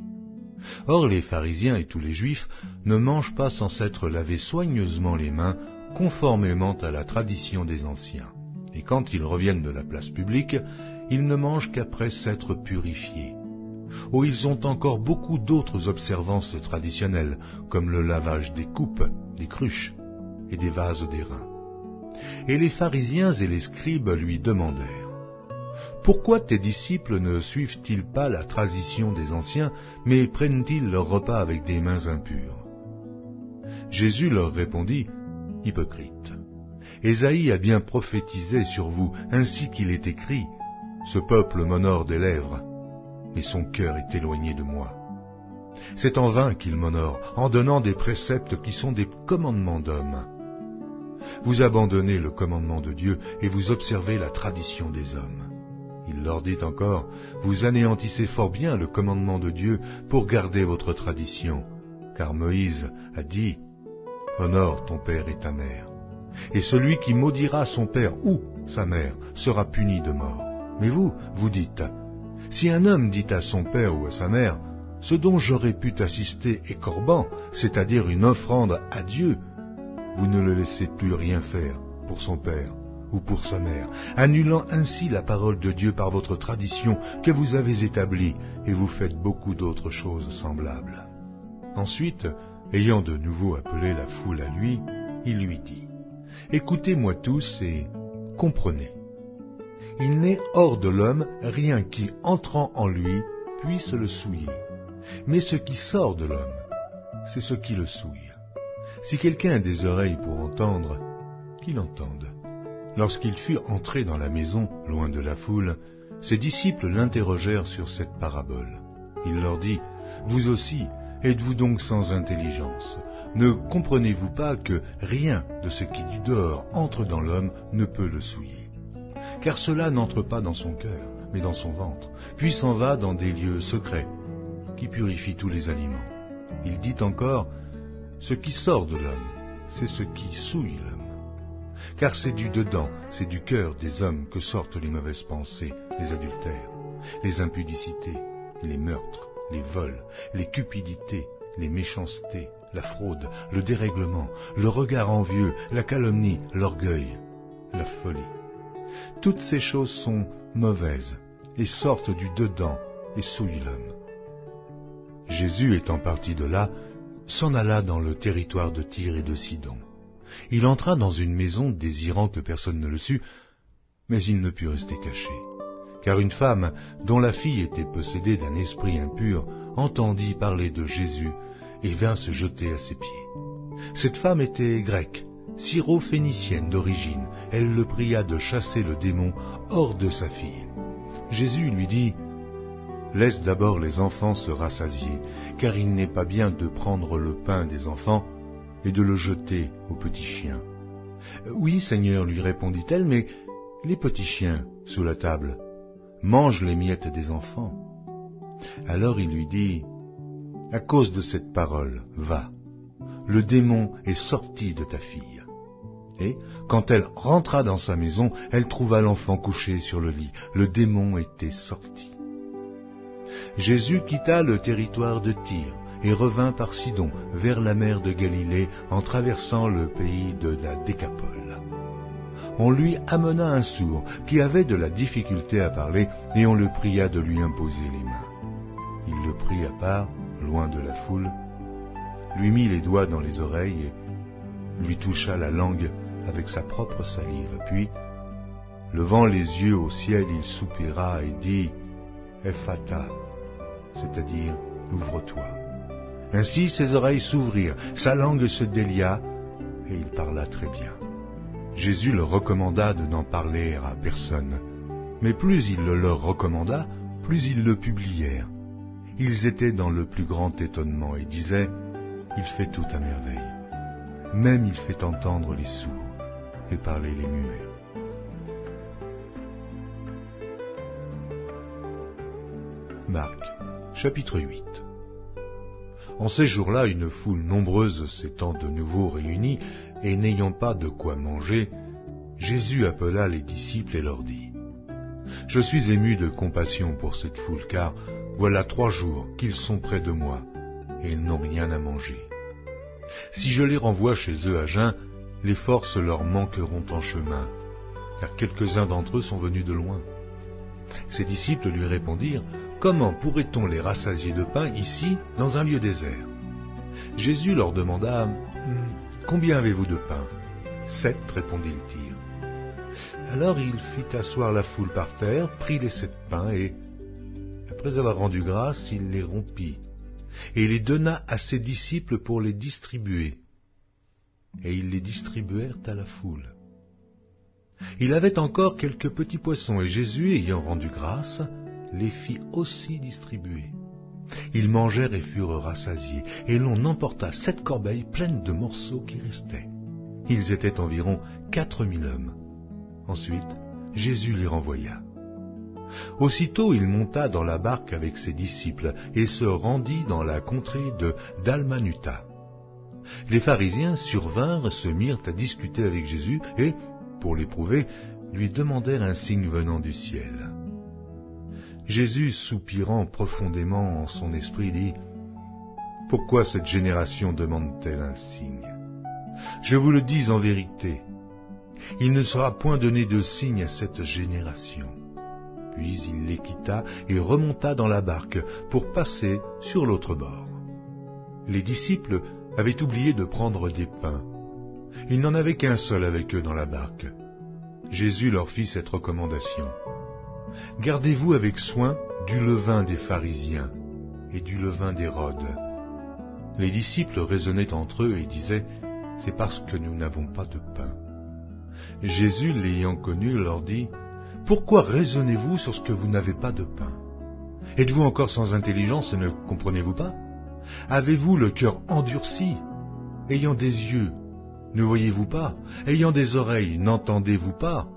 Speaker 1: Or les pharisiens et tous les juifs ne mangent pas sans s'être lavés soigneusement les mains, conformément à la tradition des anciens. Et quand ils reviennent de la place publique, ils ne mangent qu'après s'être purifiés. Oh, ils ont encore beaucoup d'autres observances traditionnelles, comme le lavage des coupes, des cruches et des vases d'airain. Et les pharisiens et les scribes lui demandèrent « Pourquoi tes disciples ne suivent-ils pas la tradition des anciens, mais prennent-ils leur repas avec des mains impures ?» Jésus leur répondit « Hypocrite, Ésaïe a bien prophétisé sur vous, ainsi qu'il est écrit « Ce peuple m'honore des lèvres, mais son cœur est éloigné de moi. » C'est en vain qu'il m'honore, en donnant des préceptes qui sont des commandements d'hommes. Vous abandonnez le commandement de Dieu et vous observez la tradition des hommes. Il leur dit encore, vous anéantissez fort bien le commandement de Dieu pour garder votre tradition, car Moïse a dit, honore ton père et ta mère. Et celui qui maudira son père ou sa mère sera puni de mort. Mais vous, vous dites, si un homme dit à son père ou à sa mère, ce dont j'aurais pu t'assister est corban, c'est-à-dire une offrande à Dieu, vous ne le laissez plus rien faire, pour son père ou pour sa mère, annulant ainsi la parole de Dieu par votre tradition que vous avez établie, et vous faites beaucoup d'autres choses semblables. » Ensuite, ayant de nouveau appelé la foule à lui, il lui dit, « Écoutez-moi tous et comprenez. Il n'est hors de l'homme rien qui, entrant en lui, puisse le souiller. Mais ce qui sort de l'homme, c'est ce qui le souille. Si quelqu'un a des oreilles pour entendre, qu'il entende. » Lorsqu'il fut entré dans la maison, loin de la foule, ses disciples l'interrogèrent sur cette parabole. Il leur dit, « Vous aussi, êtes-vous donc sans intelligence? Ne comprenez-vous pas que rien de ce qui du dehors entre dans l'homme ne peut le souiller? Car cela n'entre pas dans son cœur, mais dans son ventre, puis s'en va dans des lieux secrets, qui purifient tous les aliments. » Il dit encore, « Ce qui sort de l'homme, c'est ce qui souille l'homme. Car c'est du dedans, c'est du cœur des hommes que sortent les mauvaises pensées, les adultères, les impudicités, les meurtres, les vols, les cupidités, les méchancetés, la fraude, le dérèglement, le regard envieux, la calomnie, l'orgueil, la folie. Toutes ces choses sont mauvaises et sortent du dedans et souillent l'homme. » Jésus, étant parti de là, s'en alla dans le territoire de Tyr et de Sidon. Il entra dans une maison désirant que personne ne le sût, mais il ne put rester caché. Car une femme, dont la fille était possédée d'un esprit impur, entendit parler de Jésus et vint se jeter à ses pieds. Cette femme était grecque, syro-phénicienne d'origine. Elle le pria de chasser le démon hors de sa fille. Jésus lui dit, « Laisse d'abord les enfants se rassasier, car il n'est pas bien de prendre le pain des enfants et de le jeter aux petits chiens. »« Oui, Seigneur, lui répondit-elle, mais les petits chiens, sous la table, mangent les miettes des enfants. » Alors il lui dit, « À cause de cette parole, va, le démon est sorti de ta fille. » Et, quand elle rentra dans sa maison, elle trouva l'enfant couché sur le lit. Le démon était sorti. Jésus quitta le territoire de Tyr et revint par Sidon, vers la mer de Galilée, en traversant le pays de la Décapole. On lui amena un sourd, qui avait de la difficulté à parler, et on le pria de lui imposer les mains. Il le prit à part, loin de la foule, lui mit les doigts dans les oreilles et lui toucha la langue avec sa propre salive. Puis, levant les yeux au ciel, il soupira et dit « Ephata », c'est-à-dire « Ouvre-toi ». Ainsi ses oreilles s'ouvrirent, sa langue se délia, et il parla très bien. Jésus leur recommanda de n'en parler à personne, mais plus il le leur recommanda, plus ils le publièrent. Ils étaient dans le plus grand étonnement et disaient « Il fait tout à merveille. Même il fait entendre les sourds et parler les muets. » Marc, chapitre 8. En ces jours-là, une foule nombreuse s'étant de nouveau réunie, et n'ayant pas de quoi manger, Jésus appela les disciples et leur dit, « Je suis ému de compassion pour cette foule, car voilà 3 jours qu'ils sont près de moi, et ils n'ont rien à manger. Si je les renvoie chez eux à jeun, les forces leur manqueront en chemin, car quelques-uns d'entre eux sont venus de loin. » Ses disciples lui répondirent, « Comment pourrait-on les rassasier de pain ici, dans un lieu désert ?» Jésus leur demanda, « Combien avez-vous de pain ?» 7, répondit-il. Alors il fit asseoir la foule par terre, prit les 7 pains et, après avoir rendu grâce, il les rompit et les donna à ses disciples pour les distribuer. Et ils les distribuèrent à la foule. Il avait encore quelques petits poissons, et Jésus, ayant rendu grâce, les fit aussi distribuer. Ils mangèrent et furent rassasiés, et l'on emporta 7 corbeilles pleines de morceaux qui restaient. Ils étaient environ 4000 hommes. Ensuite, Jésus les renvoya. Aussitôt, il monta dans la barque avec ses disciples, et se rendit dans la contrée de Dalmanuta. Les pharisiens survinrent, se mirent à discuter avec Jésus, et, pour l'éprouver, lui demandèrent un signe venant du ciel. Jésus, soupirant profondément en son esprit, dit, « Pourquoi cette génération demande-t-elle un signe? Je vous le dis en vérité, Il ne sera point donné de signe à cette génération. » Puis il les quitta et remonta dans la barque pour passer sur l'autre bord. Les disciples avaient oublié de prendre des pains. Il n'en avait qu'un seul avec eux dans la barque. Jésus leur fit cette recommandation. « Gardez-vous avec soin du levain des pharisiens et du levain d'Hérode. » Les disciples raisonnaient entre eux et disaient « C'est parce que nous n'avons pas de pain. » Jésus, l'ayant connu, leur dit « Pourquoi raisonnez-vous sur ce que vous n'avez pas de pain? Êtes-vous encore sans intelligence et ne comprenez-vous pas? Avez-vous le cœur endurci? Ayant des yeux, ne voyez-vous pas? Ayant des oreilles, n'entendez-vous pas?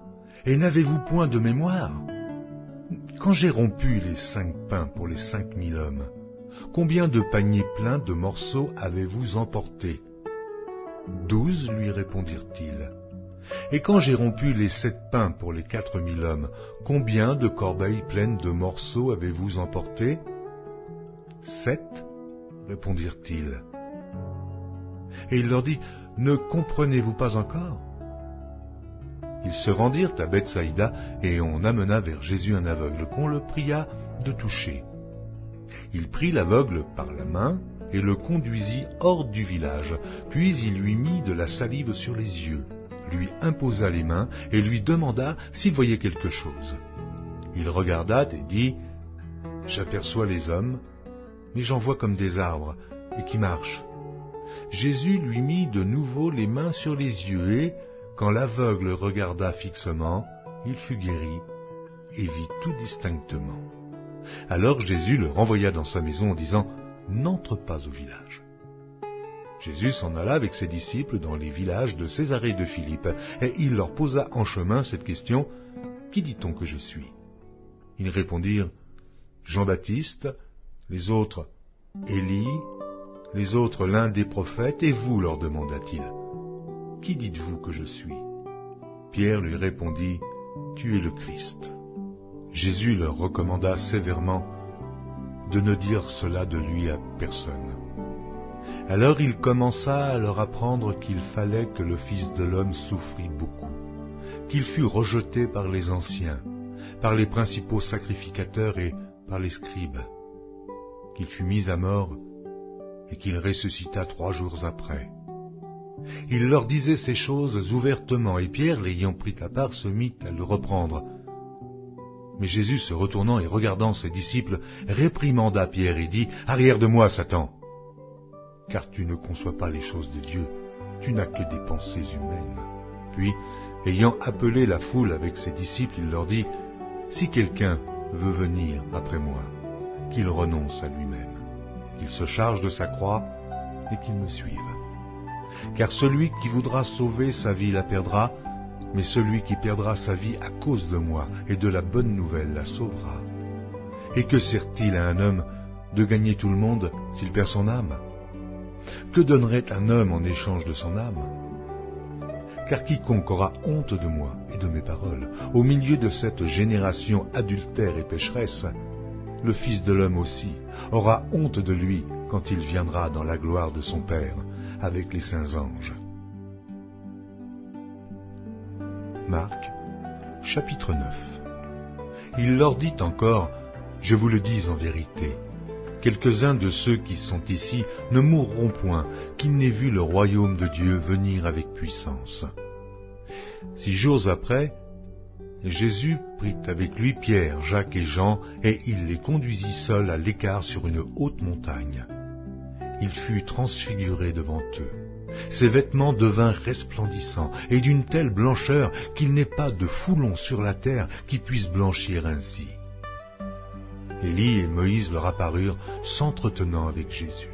Speaker 1: Et n'avez-vous point de mémoire? Quand j'ai rompu les 5 pains pour les 5000 hommes, combien de paniers pleins de morceaux avez-vous emporté? 12, lui répondirent-ils. Et quand j'ai rompu les 7 pains pour les 4000 hommes, combien de corbeilles pleines de morceaux avez-vous emporté? 7, répondirent-ils. Et il leur dit, ne comprenez-vous pas encore? Ils se rendirent à Bethsaïda, et on amena vers Jésus un aveugle, qu'on le pria de toucher. Il prit l'aveugle par la main, et le conduisit hors du village, puis il lui mit de la salive sur les yeux, lui imposa les mains, et lui demanda s'il voyait quelque chose. Il regarda et dit, « J'aperçois les hommes, mais j'en vois comme des arbres, et qui marchent. » Jésus lui mit de nouveau les mains sur les yeux, et, quand l'aveugle regarda fixement, il fut guéri, et vit tout distinctement. Alors Jésus le renvoya dans sa maison en disant, « N'entre pas au village. » Jésus s'en alla avec ses disciples dans les villages de Césarée de Philippe, et il leur posa en chemin cette question, « Qui dit-on que je suis ?» Ils répondirent, « Jean-Baptiste, les autres, Élie, les autres l'un des prophètes, et vous, leur demanda-t-il, « Qui dites-vous que je suis ?» Pierre lui répondit, « Tu es le Christ. » Jésus leur recommanda sévèrement de ne dire cela de lui à personne. Alors il commença à leur apprendre qu'il fallait que le Fils de l'homme souffrit beaucoup, qu'il fût rejeté par les anciens, par les principaux sacrificateurs et par les scribes, qu'il fût mis à mort et qu'il ressuscita 3 jours après. Il leur disait ces choses ouvertement, et Pierre, l'ayant pris à part, se mit à le reprendre. Mais Jésus, se retournant et regardant ses disciples, réprimanda Pierre et dit, « Arrière de moi, Satan, car tu ne conçois pas les choses de Dieu, tu n'as que des pensées humaines. » Puis, ayant appelé la foule avec ses disciples, il leur dit, « Si quelqu'un veut venir après moi, qu'il renonce à lui-même, qu'il se charge de sa croix et qu'il me suive. Car celui qui voudra sauver sa vie la perdra, mais celui qui perdra sa vie à cause de moi et de la bonne nouvelle la sauvera. Et que sert-il à un homme de gagner tout le monde s'il perd son âme? Que donnerait un homme en échange de son âme? Car quiconque aura honte de moi et de mes paroles, au milieu de cette génération adultère et pécheresse, le Fils de l'homme aussi aura honte de lui quand il viendra dans la gloire de son Père avec les saints anges. Marc, chapitre 9. Il leur dit encore, « Je vous le dis en vérité, quelques-uns de ceux qui sont ici ne mourront point, qu'ils n'aient vu le royaume de Dieu venir avec puissance. » 6 jours après, Jésus prit avec lui Pierre, Jacques et Jean, et il les conduisit seuls à l'écart sur une haute montagne. Il fut transfiguré devant eux. Ses vêtements devinrent resplendissants, et d'une telle blancheur qu'il n'est pas de foulon sur la terre qui puisse blanchir ainsi. Élie et Moïse leur apparurent, s'entretenant avec Jésus.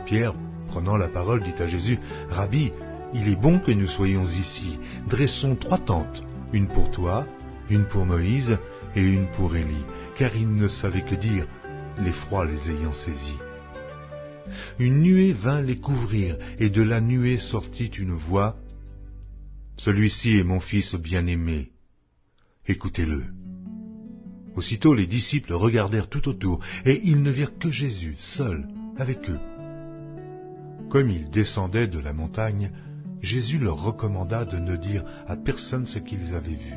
Speaker 1: Pierre, prenant la parole, dit à Jésus, « Rabbi, il est bon que nous soyons ici. Dressons 3 tentes, une pour toi, une pour Moïse et une pour Élie, car il ne savait que dire, l'effroi les ayant saisis. » Une nuée vint les couvrir, et de la nuée sortit une voix, « Celui-ci est mon fils bien-aimé, écoutez-le. » Aussitôt les disciples regardèrent tout autour, et ils ne virent que Jésus, seul, avec eux. Comme il descendait de la montagne, Jésus leur recommanda de ne dire à personne ce qu'ils avaient vu,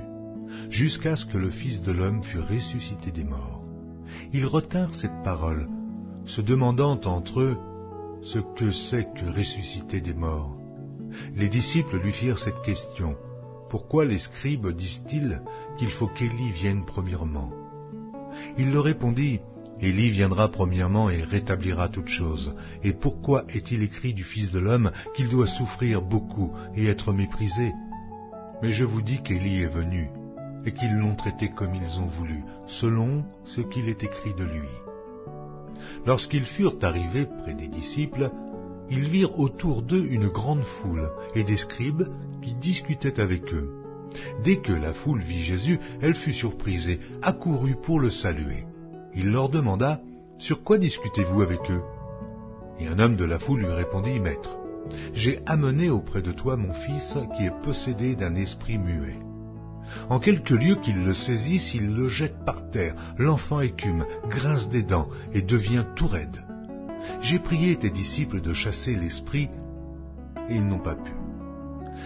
Speaker 1: jusqu'à ce que le Fils de l'homme fût ressuscité des morts. Ils retinrent cette parole, se demandant entre eux ce que c'est que ressusciter des morts. Les disciples lui firent cette question: « Pourquoi les scribes disent-ils qu'il faut qu'Élie vienne premièrement ?» Il leur répondit: « Élie viendra premièrement et rétablira toutes choses. Et pourquoi est-il écrit du Fils de l'homme qu'il doit souffrir beaucoup et être méprisé? Mais je vous dis qu'Élie est venu, et qu'ils l'ont traité comme ils ont voulu, selon ce qu'il est écrit de lui. » Lorsqu'ils furent arrivés près des disciples, ils virent autour d'eux une grande foule et des scribes qui discutaient avec eux. Dès que la foule vit Jésus, elle fut surprise et accourut pour le saluer. Il leur demanda: « Sur quoi discutez-vous avec eux ?» Et un homme de la foule lui répondit: « Maître, j'ai amené auprès de toi mon fils qui est possédé d'un esprit muet. En quelque lieu qu'il le saisisse, il le jette par terre. L'enfant écume, grince des dents et devient tout raide. J'ai prié tes disciples de chasser l'esprit, et ils n'ont pas pu. »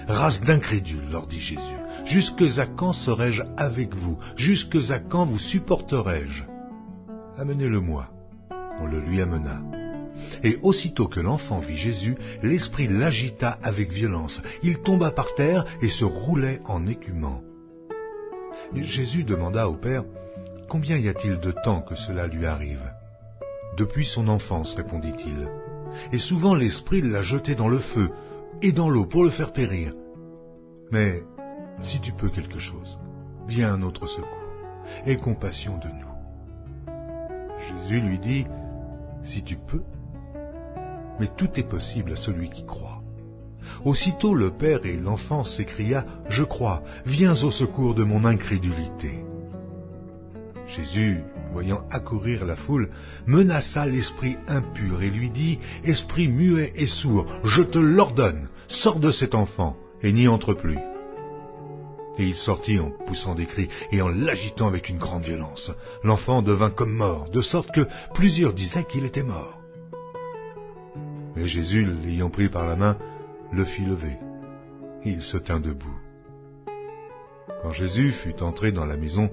Speaker 1: « Race d'incrédules, leur dit Jésus, jusque à quand serai-je avec vous? Jusque à quand vous supporterai-je? Amenez-le-moi. » On le lui amena. Et aussitôt que l'enfant vit Jésus, l'esprit l'agita avec violence. Il tomba par terre et se roulait en écumant. Jésus demanda au Père: « Combien y a-t-il de temps que cela lui arrive ?» « Depuis son enfance, répondit-il. Et souvent l'esprit l'a jeté dans le feu et dans l'eau pour le faire périr. Mais si tu peux quelque chose, viens à notre secours, aie compassion de nous. » Jésus lui dit: « Si tu peux, mais tout est possible à celui qui croit. » Aussitôt le père et l'enfant s'écria: « Je crois, viens au secours de mon incrédulité. » Jésus, voyant accourir la foule, menaça l'esprit impur et lui dit: « Esprit muet et sourd, je te l'ordonne, sors de cet enfant et n'y entre plus. » Et il sortit en poussant des cris et en l'agitant avec une grande violence. L'enfant devint comme mort, de sorte que plusieurs disaient qu'il était mort. Mais Jésus, l'ayant pris par la main, le fit lever. Il se tint debout. Quand Jésus fut entré dans la maison,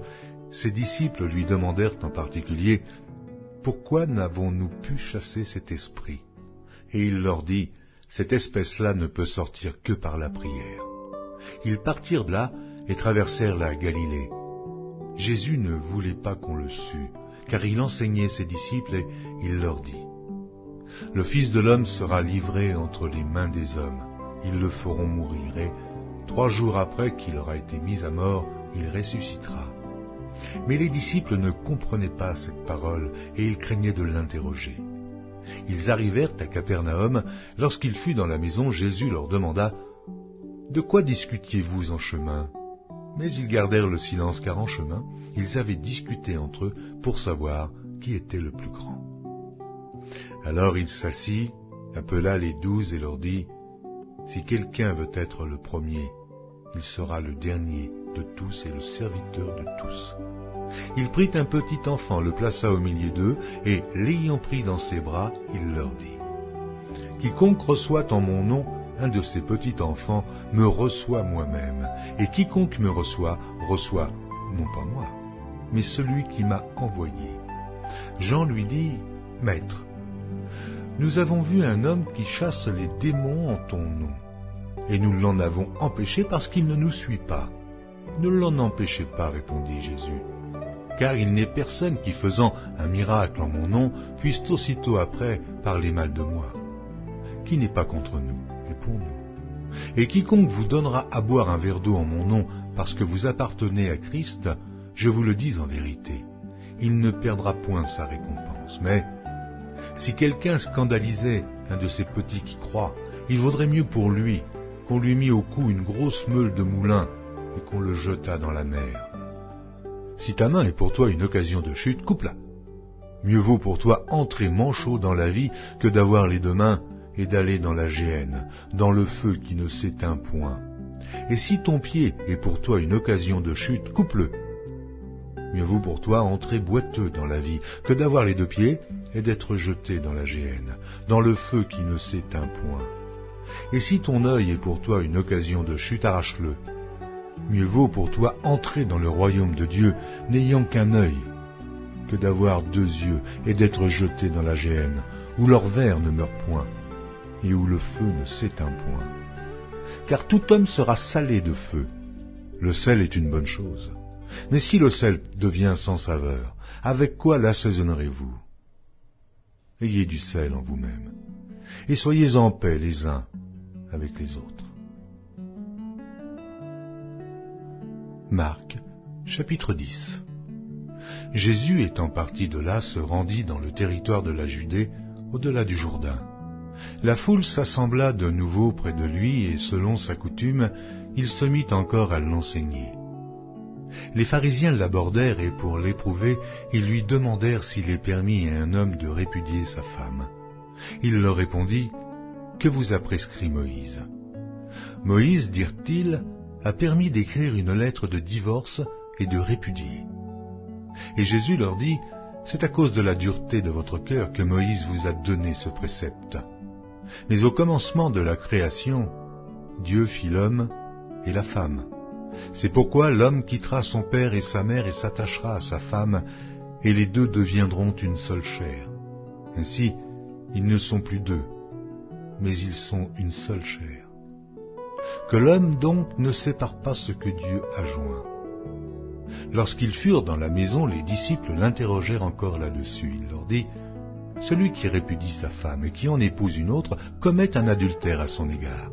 Speaker 1: ses disciples lui demandèrent en particulier: « Pourquoi n'avons-nous pu chasser cet esprit ?» Et il leur dit: « Cette espèce-là ne peut sortir que par la prière. » Ils partirent de là et traversèrent la Galilée. Jésus ne voulait pas qu'on le sût, car il enseignait ses disciples et il leur dit: « Le Fils de l'homme sera livré entre les mains des hommes. Ils le feront mourir et 3 jours après qu'il aura été mis à mort, il ressuscitera. » Mais les disciples ne comprenaient pas cette parole et ils craignaient de l'interroger. Ils arrivèrent à Capernaum. Lorsqu'il fut dans la maison, Jésus leur demanda: « De quoi discutiez-vous en chemin ?» Mais ils gardèrent le silence, car en chemin, ils avaient discuté entre eux pour savoir qui était le plus grand. Alors il s'assit, appela les 12 et leur dit: « Si quelqu'un veut être le premier, il sera le dernier de tous et le serviteur de tous. » Il prit un petit enfant, le plaça au milieu d'eux, et l'ayant pris dans ses bras, il leur dit: « Quiconque reçoit en mon nom un de ces petits enfants me reçoit moi-même, et quiconque me reçoit, reçoit non pas moi, mais celui qui m'a envoyé. » Jean lui dit: « Maître, nous avons vu un homme qui chasse les démons en ton nom, et nous l'en avons empêché parce qu'il ne nous suit pas. » « Ne l'en empêchez pas, répondit Jésus, car il n'est personne qui, faisant un miracle en mon nom, puisse aussitôt après parler mal de moi. Qui n'est pas contre nous est pour nous. Et quiconque vous donnera à boire un verre d'eau en mon nom parce que vous appartenez à Christ, je vous le dis en vérité, il ne perdra point sa récompense. Mais si quelqu'un scandalisait un de ces petits qui croient, il vaudrait mieux pour lui qu'on lui mît au cou une grosse meule de moulin et qu'on le jetât dans la mer. Si ta main est pour toi une occasion de chute, coupe-la. Mieux vaut pour toi entrer manchot dans la vie que d'avoir les 2 mains et d'aller dans la géhenne, dans le feu qui ne s'éteint point. Et si ton pied est pour toi une occasion de chute, coupe-le. Mieux vaut pour toi entrer boiteux dans la vie que d'avoir les 2 pieds et d'être jeté dans la géhenne, dans le feu qui ne s'éteint point. Et si ton œil est pour toi une occasion de chute, arrache-le. Mieux vaut pour toi entrer dans le royaume de Dieu n'ayant qu'un œil, que d'avoir 2 yeux et d'être jeté dans la géhenne, où leur ver ne meurt point, et où le feu ne s'éteint point. Car tout homme sera salé de feu. Le sel est une bonne chose. Mais si le sel devient sans saveur, avec quoi l'assaisonnerez-vous? Ayez du sel en vous-même, et soyez en paix les uns avec les autres. Marc, chapitre 10. Jésus étant parti de là se rendit dans le territoire de la Judée, au-delà du Jourdain. La foule s'assembla de nouveau près de lui, et selon sa coutume, il se mit encore à l'enseigner. Les pharisiens l'abordèrent, et pour l'éprouver, ils lui demandèrent s'il est permis à un homme de répudier sa femme. Il leur répondit, « Que vous a prescrit Moïse ?» Moïse, dirent-ils, a permis d'écrire une lettre de divorce et de répudier. Et Jésus leur dit, « C'est à cause de la dureté de votre cœur que Moïse vous a donné ce précepte. Mais au commencement de la création, Dieu fit l'homme et la femme. C'est pourquoi l'homme quittera son père et sa mère et s'attachera à sa femme, et les 2 deviendront une seule chair. Ainsi, ils ne sont plus 2, mais ils sont une seule chair. Que l'homme donc ne sépare pas ce que Dieu a joint. » Lorsqu'ils furent dans la maison, les disciples l'interrogèrent encore là-dessus. Il leur dit, « Celui qui répudie sa femme et qui en épouse une autre commet un adultère à son égard.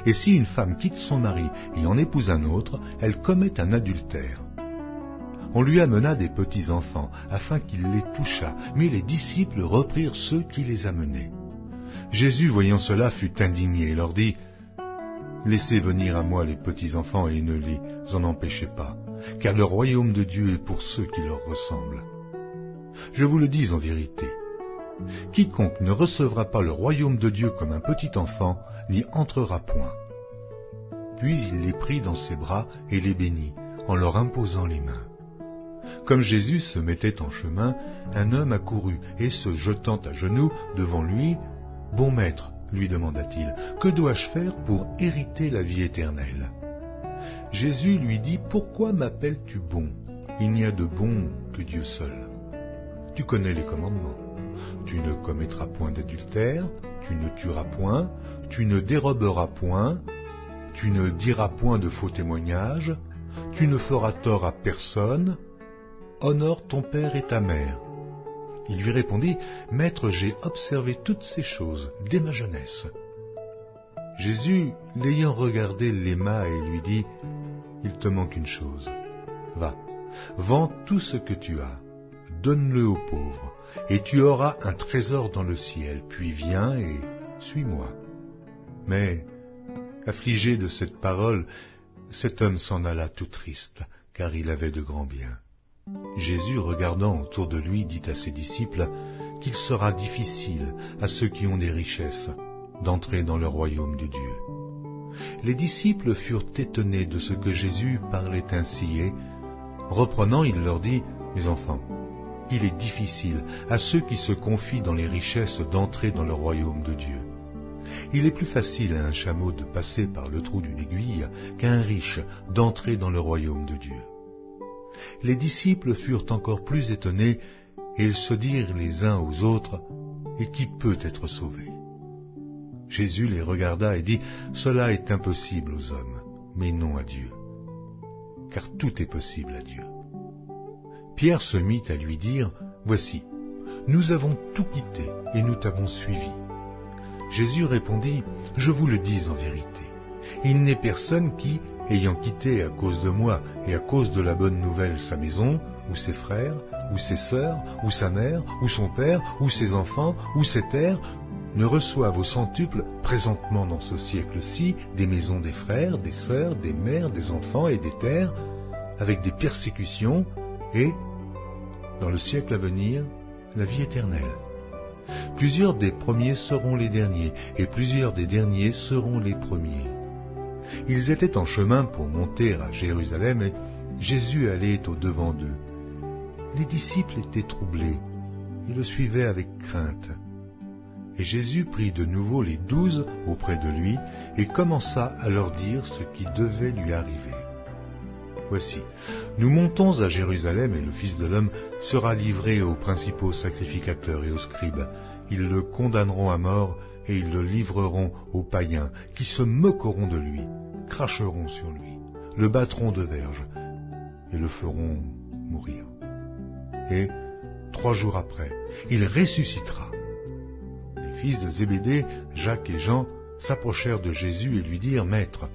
Speaker 1: Et si une femme quitte son mari et en épouse un autre, elle commet un adultère. » On lui amena des petits-enfants, afin qu'il les touchât, mais les disciples reprirent ceux qui les amenaient. Jésus, voyant cela, fut indigné et leur dit, « Laissez venir à moi les petits-enfants et ne les en empêchez pas, car le royaume de Dieu est pour ceux qui leur ressemblent. Je vous le dis en vérité, quiconque ne recevra pas le royaume de Dieu comme un petit enfant, n'y entrera point. » Puis il les prit dans ses bras et les bénit, en leur imposant les mains. Comme Jésus se mettait en chemin, un homme accourut, et se jetant à genoux devant lui, « Bon maître, lui demanda-t-il, que dois-je faire pour hériter la vie éternelle ?» Jésus lui dit, « Pourquoi m'appelles-tu bon? Il n'y a de bon que Dieu seul. Tu connais les commandements. Tu ne commettras point d'adultère, tu ne tueras point, tu ne déroberas point, tu ne diras point de faux témoignages, tu ne feras tort à personne, honore ton père et ta mère. » Il lui répondit, « Maître, j'ai observé toutes ces choses dès ma jeunesse. » Jésus, l'ayant regardé, l'aima et lui dit, « Il te manque une chose. Va, vends tout ce que tu as, donne-le aux pauvres, et tu auras un trésor dans le ciel, puis viens et suis-moi. » Mais, affligé de cette parole, cet homme s'en alla tout triste, car il avait de grands biens. Jésus, regardant autour de lui, dit à ses disciples qu'il sera difficile à ceux qui ont des richesses d'entrer dans le royaume de Dieu. Les disciples furent étonnés de ce que Jésus parlait ainsi et, reprenant, il leur dit, « Mes enfants, il est difficile à ceux qui se confient dans les richesses d'entrer dans le royaume de Dieu. Il est plus facile à un chameau de passer par le trou d'une aiguille qu'à un riche d'entrer dans le royaume de Dieu. » Les disciples furent encore plus étonnés, et ils se dirent les uns aux autres, « Et qui peut être sauvé ?» Jésus les regarda et dit, « Cela est impossible aux hommes, mais non à Dieu, car tout est possible à Dieu. » Pierre se mit à lui dire, « Voici, nous avons tout quitté et nous t'avons suivi. » Jésus répondit, « Je vous le dis en vérité, il n'est personne qui, ayant quitté à cause de moi et à cause de la bonne nouvelle sa maison, ou ses frères, ou ses sœurs, ou sa mère, ou son père, ou ses enfants, ou ses terres, ne reçoive au centuple présentement dans ce siècle-ci des maisons des frères, des sœurs, des mères, des enfants et des terres, avec des persécutions, et, dans le siècle à venir, la vie éternelle. Plusieurs des premiers seront les derniers, et plusieurs des derniers seront les premiers. » Ils étaient en chemin pour monter à Jérusalem, et Jésus allait au-devant d'eux. Les disciples étaient troublés, et le suivaient avec crainte. Et Jésus prit de nouveau les 12 auprès de lui et commença à leur dire ce qui devait lui arriver. Voici, nous montons à Jérusalem et le Fils de l'homme sera livré aux principaux sacrificateurs et aux scribes. Ils le condamneront à mort et ils le livreront aux païens qui se moqueront de lui, cracheront sur lui, le battront de verge et le feront mourir. Et 3 jours après, il ressuscitera. Les fils de Zébédée, Jacques et Jean, s'approchèrent de Jésus et lui dirent, « Maître,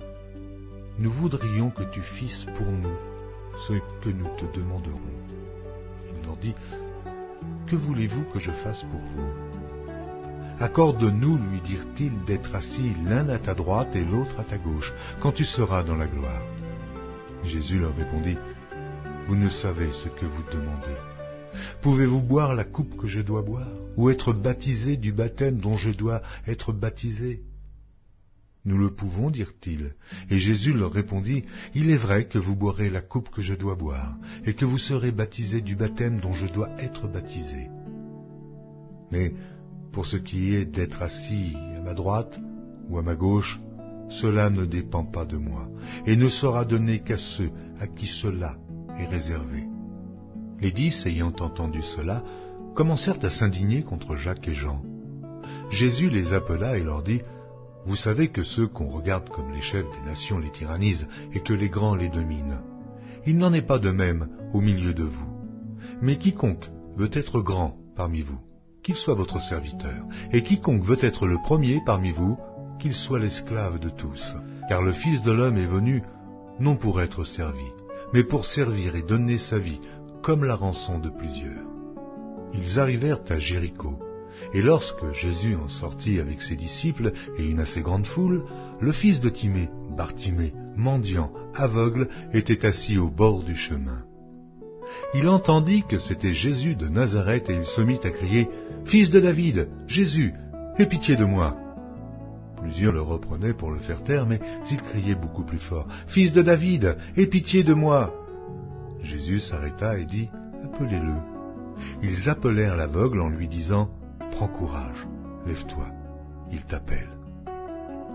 Speaker 1: nous voudrions que tu fisses pour nous ce que nous te demanderons. » Il leur dit, « Que voulez-vous que je fasse pour vous ? Accorde-nous, lui dirent-ils, d'être assis l'un à ta droite et l'autre à ta gauche, quand tu seras dans la gloire. » Jésus leur répondit, « Vous ne savez ce que vous demandez. Pouvez-vous boire la coupe que je dois boire, ou être baptisé du baptême dont je dois être baptisé ? » Nous le pouvons, dirent-ils. Et Jésus leur répondit, « Il est vrai que vous boirez la coupe que je dois boire, et que vous serez baptisés du baptême dont je dois être baptisé. Mais pour ce qui est d'être assis à ma droite ou à ma gauche, cela ne dépend pas de moi, et ne sera donné qu'à ceux à qui cela est réservé. » Les 10, ayant entendu cela, commencèrent à s'indigner contre Jacques et Jean. Jésus les appela et leur dit, « Vous savez que ceux qu'on regarde comme les chefs des nations les tyrannisent et que les grands les dominent. Il n'en est pas de même au milieu de vous. Mais quiconque veut être grand parmi vous, qu'il soit votre serviteur, et quiconque veut être le premier parmi vous, qu'il soit l'esclave de tous. Car le Fils de l'homme est venu, non pour être servi, mais pour servir et donner sa vie, comme la rançon de plusieurs. » Ils arrivèrent à Jéricho, et lorsque Jésus en sortit avec ses disciples et une assez grande foule, le fils de Timée, Bartimée, mendiant, aveugle, était assis au bord du chemin. Il entendit que c'était Jésus de Nazareth et il se mit à crier, « Fils de David, Jésus, aie pitié de moi !» Plusieurs le reprenaient pour le faire taire, mais il criait beaucoup plus fort, « Fils de David, aie pitié de moi !» Jésus s'arrêta et dit, « Appelez-le. » Ils appelèrent l'aveugle en lui disant, « Prends courage, lève-toi, il t'appelle. »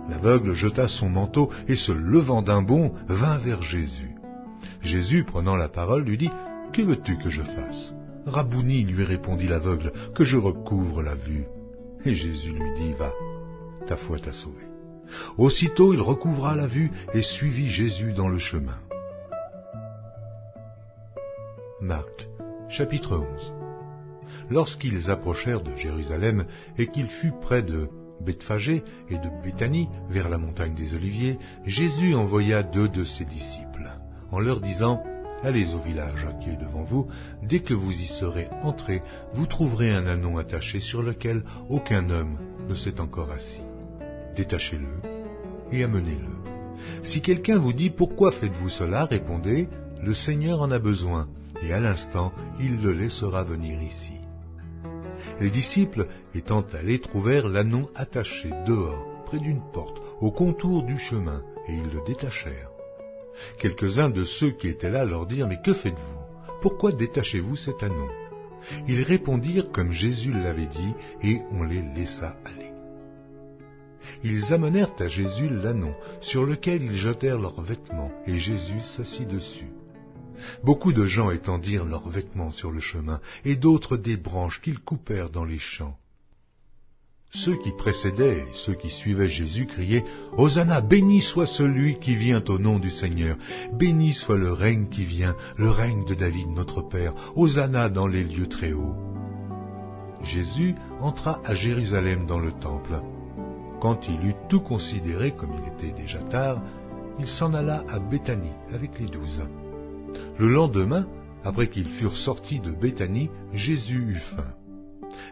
Speaker 1: L'aveugle jeta son manteau et se levant d'un bond, vint vers Jésus. Jésus, prenant la parole, lui dit, « Que veux-tu que je fasse ? » « Rabouni, lui répondit l'aveugle, « que je recouvre la vue. » Et Jésus lui dit, « Va, ta foi t'a sauvé. » Aussitôt il recouvra la vue et suivit Jésus dans le chemin. Marc, chapitre 11. Lorsqu'ils approchèrent de Jérusalem et qu'il fut près de Bethphagée et de Béthanie, vers la montagne des Oliviers, Jésus envoya 2 de ses disciples, en leur disant, « Allez au village qui est devant vous, dès que vous y serez entrés, vous trouverez un ânon attaché sur lequel aucun homme ne s'est encore assis. Détachez-le et amenez-le. Si quelqu'un vous dit « Pourquoi faites-vous cela ?» répondez « Le Seigneur en a besoin, et à l'instant, il le laissera venir ici. » Les disciples, étant allés, trouvèrent l'ânon attaché dehors, près d'une porte, au contour du chemin, et ils le détachèrent. Quelques-uns de ceux qui étaient là leur dirent, « Mais que faites-vous ? Pourquoi détachez-vous cet ânon ?» Ils répondirent comme Jésus l'avait dit, et on les laissa aller. Ils amenèrent à Jésus l'ânon, sur lequel ils jetèrent leurs vêtements, et Jésus s'assit dessus. Beaucoup de gens étendirent leurs vêtements sur le chemin, et d'autres des branches qu'ils coupèrent dans les champs. Ceux qui précédaient et ceux qui suivaient Jésus criaient « Hosanna, béni soit celui qui vient au nom du Seigneur, béni soit le règne qui vient, le règne de David notre Père, Hosanna dans les lieux très hauts. » Jésus entra à Jérusalem dans le temple. Quand il eut tout considéré comme il était déjà tard, il s'en alla à Béthanie avec les 12. Le lendemain, après qu'ils furent sortis de Béthanie, Jésus eut faim.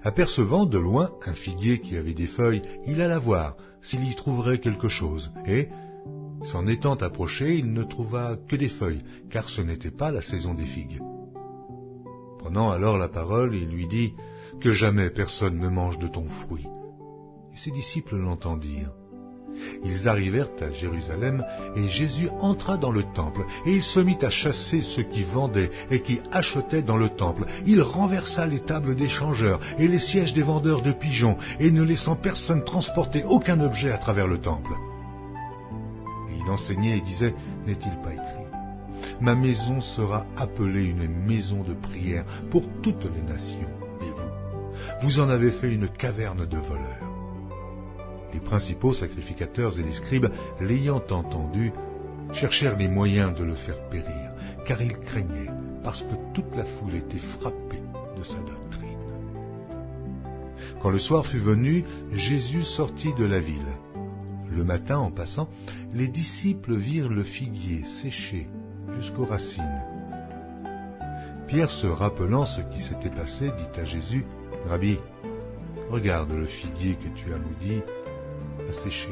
Speaker 1: Apercevant de loin un figuier qui avait des feuilles, il alla voir s'il y trouverait quelque chose, et, s'en étant approché, il ne trouva que des feuilles, car ce n'était pas la saison des figues. Prenant alors la parole, il lui dit, « Que jamais personne ne mange de ton fruit. » Et ses disciples l'entendirent. Ils arrivèrent à Jérusalem, et Jésus entra dans le temple, et il se mit à chasser ceux qui vendaient et qui achetaient dans le temple. Il renversa les tables des changeurs et les sièges des vendeurs de pigeons, et ne laissant personne transporter aucun objet à travers le temple. Et il enseignait et disait, n'est-il pas écrit ? Ma maison sera appelée une maison de prière pour toutes les nations, et vous en avez fait une caverne de voleurs. Les principaux sacrificateurs et les scribes, l'ayant entendu, cherchèrent les moyens de le faire périr, car ils craignaient, parce que toute la foule était frappée de sa doctrine. Quand le soir fut venu, Jésus sortit de la ville. Le matin, en passant, les disciples virent le figuier séché jusqu'aux racines. Pierre, se rappelant ce qui s'était passé, dit à Jésus, « Rabbi, regarde le figuier que tu as maudit, à sécher. »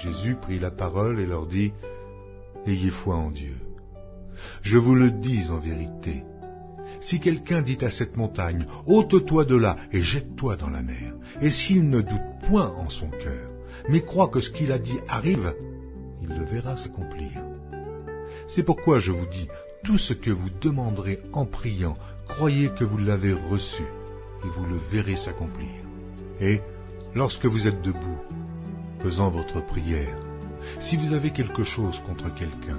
Speaker 1: Jésus prit la parole et leur dit, « Ayez foi en Dieu. Je vous le dis en vérité, si quelqu'un dit à cette montagne, « Ôte-toi de là et jette-toi dans la mer », et s'il ne doute point en son cœur, mais croit que ce qu'il a dit arrive, il le verra s'accomplir. C'est pourquoi je vous dis, tout ce que vous demanderez en priant, croyez que vous l'avez reçu, et vous le verrez s'accomplir. Et lorsque vous êtes debout, faisant votre prière, si vous avez quelque chose contre quelqu'un,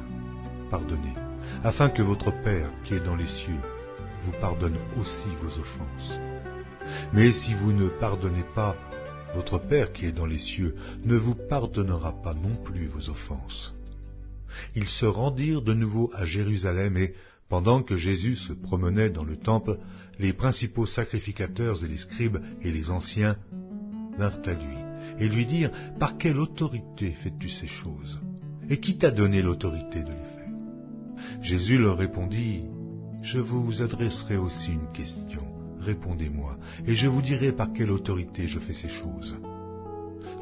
Speaker 1: pardonnez, afin que votre Père qui est dans les cieux vous pardonne aussi vos offenses. Mais si vous ne pardonnez pas, votre Père qui est dans les cieux ne vous pardonnera pas non plus vos offenses. Ils se rendirent de nouveau à Jérusalem et, pendant que Jésus se promenait dans le temple, les principaux sacrificateurs et les scribes et les anciens vinrent à lui et lui dirent, « Par quelle autorité fais-tu ces choses? Et qui t'a donné l'autorité de les faire ?» Jésus leur répondit, « Je vous adresserai aussi une question. Répondez-moi, et je vous dirai par quelle autorité je fais ces choses.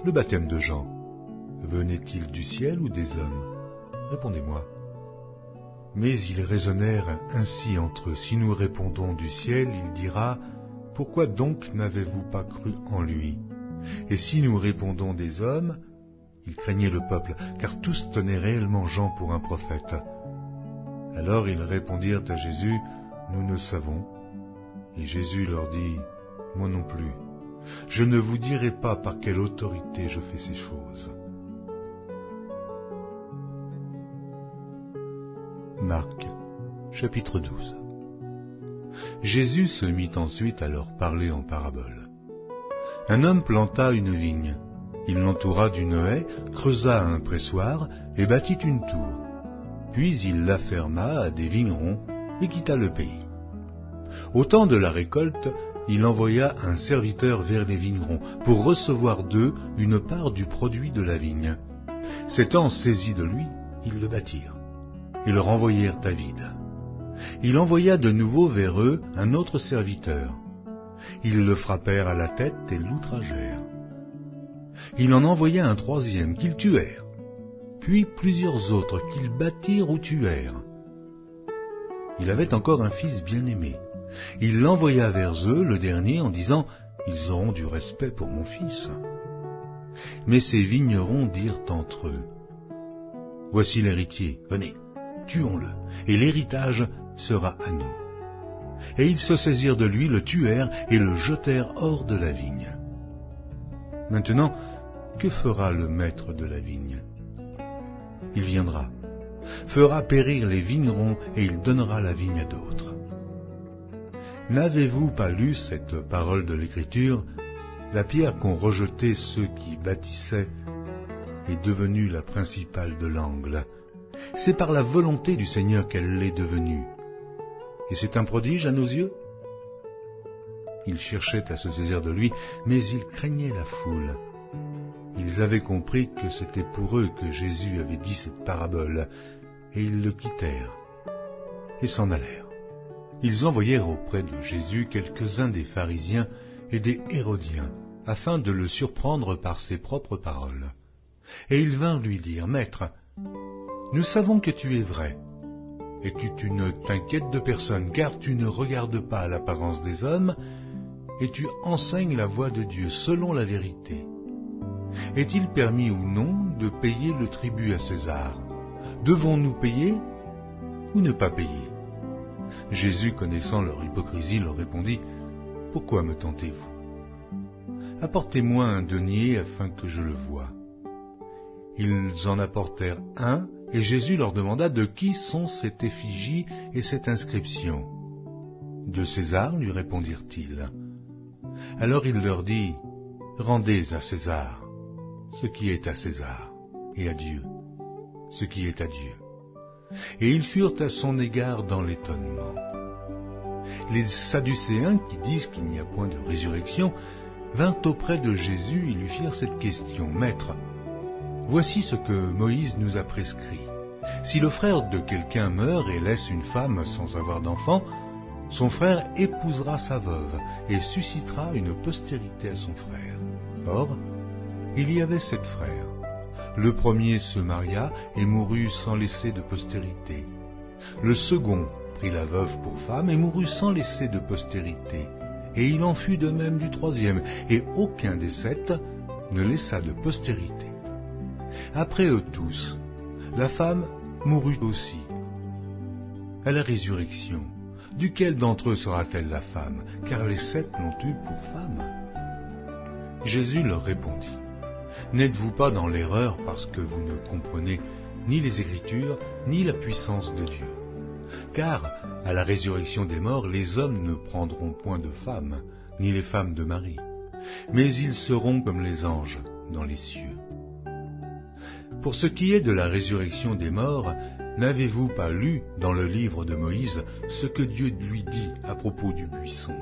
Speaker 1: Le baptême de Jean, venait-il du ciel ou des hommes? Répondez-moi. » Mais ils raisonnèrent ainsi entre eux. Si nous répondons du ciel, il dira, « Pourquoi donc n'avez-vous pas cru en lui ?» Et si nous répondons des hommes, ils craignaient le peuple, car tous tenaient réellement Jean pour un prophète. Alors ils répondirent à Jésus, « Nous ne savons. » Et Jésus leur dit, « Moi non plus. Je ne vous dirai pas par quelle autorité je fais ces choses. » Marc, chapitre 12. Jésus se mit ensuite à leur parler en parabole. Un homme planta une vigne. Il l'entoura d'une haie, creusa un pressoir et bâtit une tour. Puis il la ferma à des vignerons et quitta le pays. Au temps de la récolte, il envoya un serviteur vers les vignerons pour recevoir d'eux une part du produit de la vigne. S'étant saisis de lui, ils le battirent et le renvoyèrent à vide. Il envoya de nouveau vers eux un autre serviteur. Ils le frappèrent à la tête et l'outragèrent. Il en envoya un troisième qu'ils tuèrent, puis plusieurs autres qu'ils battirent ou tuèrent. Il avait encore un fils bien-aimé. Il l'envoya vers eux, le dernier, en disant « Ils auront du respect pour mon fils. » Mais ces vignerons dirent entre eux « Voici l'héritier, venez, tuons-le, et l'héritage sera à nous. » Et ils se saisirent de lui, le tuèrent et le jetèrent hors de la vigne. Maintenant, que fera le maître de la vigne? Il viendra, fera périr les vignerons et il donnera la vigne à d'autres. N'avez-vous pas lu cette parole de l'Écriture? La pierre qu'ont rejetée ceux qui bâtissaient est devenue la principale de l'angle. C'est par la volonté du Seigneur qu'elle l'est devenue. Et c'est un prodige à nos yeux? Ils cherchaient à se saisir de lui, mais ils craignaient la foule. Ils avaient compris que c'était pour eux que Jésus avait dit cette parabole, et ils le quittèrent et s'en allèrent. Ils envoyèrent auprès de Jésus quelques-uns des pharisiens et des hérodiens, afin de le surprendre par ses propres paroles. Et ils vinrent lui dire, « Maître, nous savons que tu es vrai, et que tu ne t'inquiètes de personne, car tu ne regardes pas à l'apparence des hommes, et tu enseignes la voie de Dieu selon la vérité. Est-il permis ou non de payer le tribut à César? Devons-nous payer ou ne pas payer? Jésus, connaissant leur hypocrisie, leur répondit, « Pourquoi me tentez-vous? Apportez-moi un denier afin que je le voie. » Ils en apportèrent un, et Jésus leur demanda de qui sont cette effigie et cette inscription. « De César, lui répondirent-ils. Alors il leur dit, « Rendez à César ce qui est à César, et à Dieu ce qui est à Dieu. » Et ils furent à son égard dans l'étonnement. Les Sadducéens, qui disent qu'il n'y a point de résurrection, vinrent auprès de Jésus et lui firent cette question, « Maître, voici ce que Moïse nous a prescrit. Si le frère de quelqu'un meurt et laisse une femme sans avoir d'enfant, son frère épousera sa veuve et suscitera une postérité à son frère. Or, il y avait 7 frères. Le premier se maria et mourut sans laisser de postérité. Le second prit la veuve pour femme et mourut sans laisser de postérité. Et il en fut de même du troisième, et aucun des 7 ne laissa de postérité. Après eux tous, la femme mourut aussi. À la résurrection, duquel d'entre eux sera-t-elle la femme, car les 7 l'ont eue pour femme? Jésus leur répondit, « N'êtes-vous pas dans l'erreur parce que vous ne comprenez ni les Écritures, ni la puissance de Dieu? Car, à la résurrection des morts, les hommes ne prendront point de femmes, ni les femmes de mari, mais ils seront comme les anges dans les cieux. Pour ce qui est de la résurrection des morts, n'avez-vous pas lu dans le livre de Moïse ce que Dieu lui dit à propos du buisson?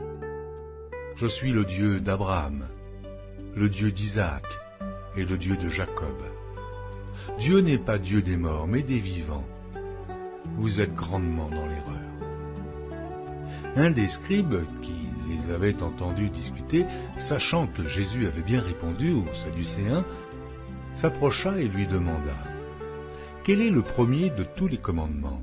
Speaker 1: Je suis le Dieu d'Abraham, le Dieu d'Isaac et le Dieu de Jacob. Dieu n'est pas Dieu des morts, mais des vivants. Vous êtes grandement dans l'erreur. » Un des scribes qui les avait entendus discuter, sachant que Jésus avait bien répondu aux Sadducéens, s'approcha et lui demanda, « Quel est le premier de tous les commandements ?»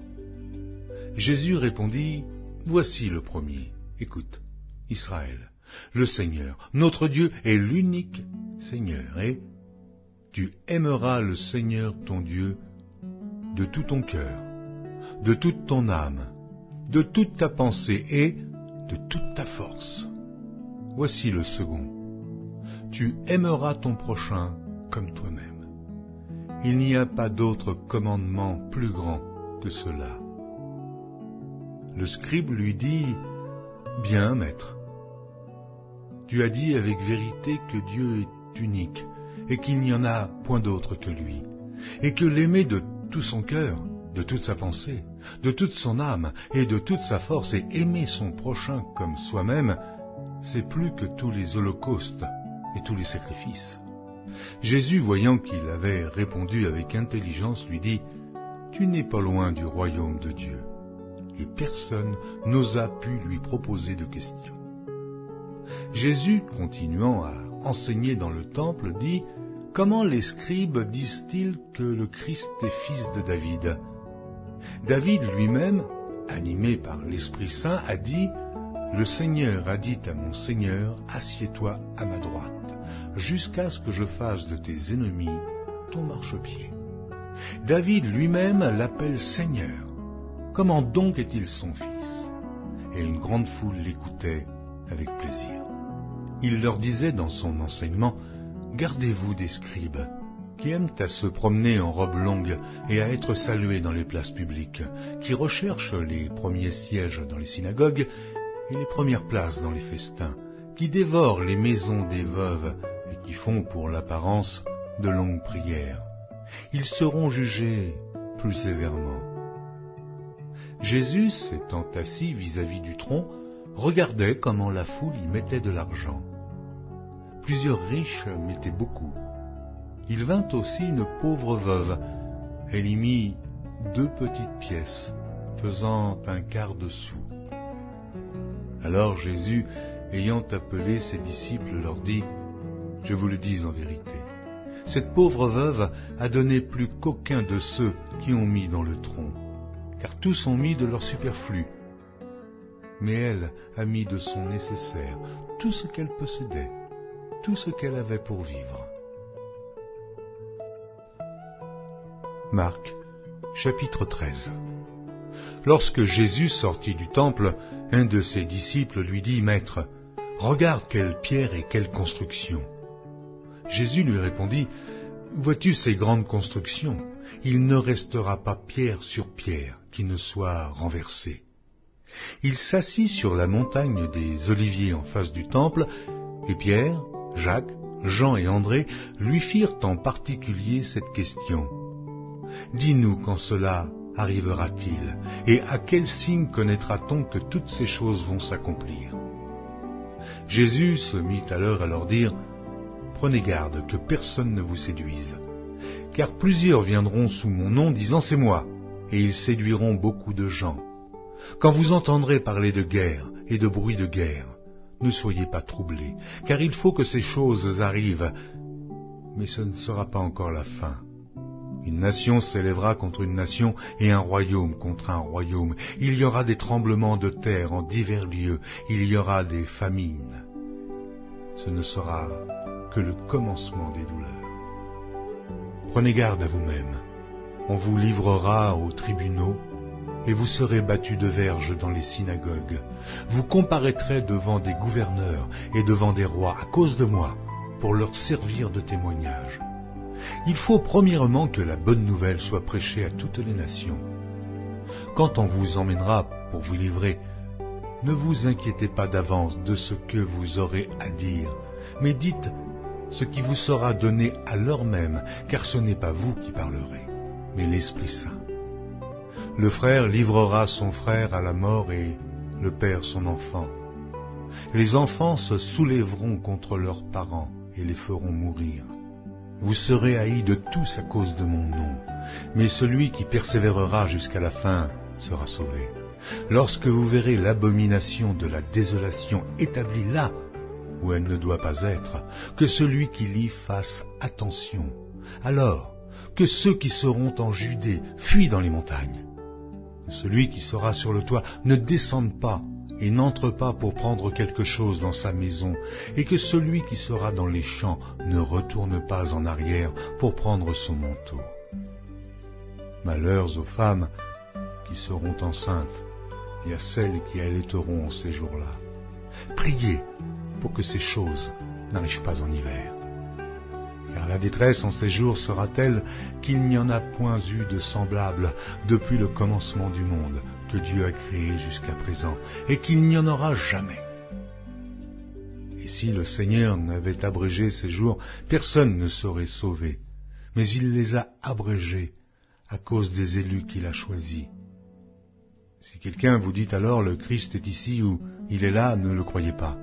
Speaker 1: Jésus répondit, « Voici le premier. Écoute, Israël, le Seigneur, notre Dieu est l'unique Seigneur, et tu aimeras le Seigneur ton Dieu de tout ton cœur, de toute ton âme, de toute ta pensée et de toute ta force. Voici le second. Tu aimeras ton prochain comme toi-même. Il n'y a pas d'autre commandement plus grand que cela. » Le scribe lui dit, « Bien, maître, tu as dit avec vérité que Dieu est unique et qu'il n'y en a point d'autre que lui, et que l'aimer de tout son cœur, de toute sa pensée, de toute son âme et de toute sa force, et aimer son prochain comme soi-même, c'est plus que tous les holocaustes et tous les sacrifices. » Jésus, voyant qu'il avait répondu avec intelligence, lui dit, « Tu n'es pas loin du royaume de Dieu. » Et personne n'osa pu lui proposer de questions. Jésus, continuant à enseigner dans le temple, dit, « Comment les scribes disent-ils que le Christ est fils de David? David lui-même, animé par l'Esprit Saint, a dit, « Le Seigneur a dit à mon Seigneur, assieds-toi à ma droite, jusqu'à ce que je fasse de tes ennemis ton marchepied. » David lui-même l'appelle Seigneur. Comment donc est-il son fils? Et une grande foule l'écoutait avec plaisir. Il leur disait dans son enseignement, « Gardez-vous des scribes, qui aiment à se promener en robe longue et à être salués dans les places publiques, qui recherchent les premiers sièges dans les synagogues et les premières places dans les festins, qui dévorent les maisons des veuves et qui font pour l'apparence de longues prières. Ils seront jugés plus sévèrement. » Jésus, s'étant assis vis-à-vis du tronc, regardait comment la foule y mettait de l'argent. Plusieurs riches mettaient beaucoup. Il vint aussi une pauvre veuve. Elle y mit 2 petites pièces, faisant un quart de sou. Alors Jésus, ayant appelé ses disciples, leur dit, « Je vous le dis en vérité, cette pauvre veuve a donné plus qu'aucun de ceux qui ont mis dans le tronc, car tous ont mis de leur superflu. Mais elle a mis de son nécessaire, tout ce qu'elle possédait, tout ce qu'elle avait pour vivre. » Marc, chapitre 13. Lorsque Jésus sortit du temple, un de ses disciples lui dit, « Maître, regarde quelle pierre et quelle construction. » Jésus lui répondit, « Vois-tu ces grandes constructions? Il ne restera pas pierre sur pierre qui ne soit renversée. » Il s'assit sur la montagne des Oliviers en face du temple, et Pierre, Jacques, Jean et André lui firent en particulier cette question. « Dis-nous quand cela arrivera-t-il, et à quel signe connaîtra-t-on que toutes ces choses vont s'accomplir ?» Jésus se mit alors à leur dire, « Prenez garde que personne ne vous séduise, car plusieurs viendront sous mon nom disant « C'est moi », et ils séduiront beaucoup de gens. Quand vous entendrez parler de guerre et de bruit de guerre, ne soyez pas troublés, car il faut que ces choses arrivent, mais ce ne sera pas encore la fin. Une nation s'élèvera contre une nation et un royaume contre un royaume. Il y aura des tremblements de terre en divers lieux. Il y aura des famines. Ce ne sera que le commencement des douleurs. Prenez garde à vous-même. On vous livrera aux tribunaux et vous serez battus de verges dans les synagogues. Vous comparaîtrez devant des gouverneurs et devant des rois à cause de moi, pour leur servir de témoignage. Il faut premièrement que la bonne nouvelle soit prêchée à toutes les nations. Quand on vous emmènera pour vous livrer, ne vous inquiétez pas d'avance de ce que vous aurez à dire, mais dites ce qui vous sera donné à l'heure même, car ce n'est pas vous qui parlerez, mais l'Esprit Saint. Le frère livrera son frère à la mort et le père son enfant. Les enfants se soulèveront contre leurs parents et les feront mourir. Vous serez haïs de tous à cause de mon nom, mais celui qui persévérera jusqu'à la fin sera sauvé. Lorsque vous verrez l'abomination de la désolation établie là où elle ne doit pas être, que celui qui lit fasse attention. Alors, que ceux qui seront en Judée fuient dans les montagnes. Que celui qui sera sur le toit ne descende pas et n'entre pas pour prendre quelque chose dans sa maison, et que celui qui sera dans les champs ne retourne pas en arrière pour prendre son manteau. Malheurs aux femmes qui seront enceintes et à celles qui allaiteront en ces jours-là. Priez pour que ces choses n'arrivent pas en hiver. Car la détresse en ces jours sera telle qu'il n'y en a point eu de semblable depuis le commencement du monde que Dieu a créé jusqu'à présent, et qu'il n'y en aura jamais. Et si le Seigneur n'avait abrégé ces jours, personne ne serait sauvé, mais il les a abrégés à cause des élus qu'il a choisis. Si quelqu'un vous dit alors le Christ est ici ou il est là, ne le croyez pas,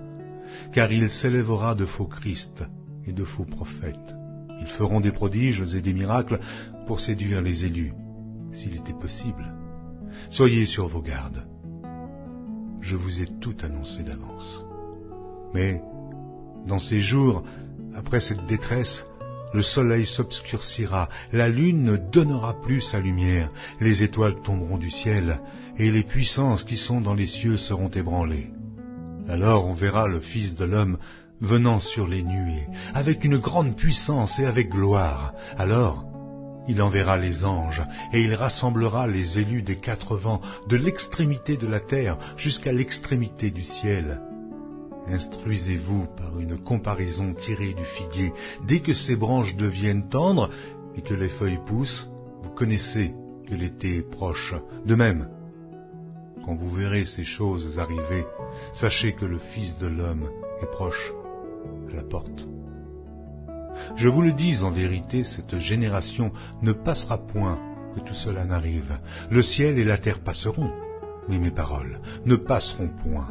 Speaker 1: car il s'élèvera de faux Christ et de faux prophètes. Ils feront des prodiges et des miracles pour séduire les élus, s'il était possible. Soyez sur vos gardes. Je vous ai tout annoncé d'avance. Mais, dans ces jours, après cette détresse, le soleil s'obscurcira, la lune ne donnera plus sa lumière, les étoiles tomberont du ciel, et les puissances qui sont dans les cieux seront ébranlées. Alors on verra le Fils de l'homme venant sur les nuées, avec une grande puissance et avec gloire. Alors, il enverra les anges, et il rassemblera les élus des 4 vents, de l'extrémité de la terre jusqu'à l'extrémité du ciel. Instruisez-vous par une comparaison tirée du figuier. Dès que ses branches deviennent tendres et que les feuilles poussent, vous connaissez que l'été est proche. De même, quand vous verrez ces choses arriver, sachez que le Fils de l'homme est proche, à la porte. Je vous le dis en vérité, cette génération ne passera point que tout cela n'arrive. Le ciel et la terre passeront, mais mes paroles ne passeront point.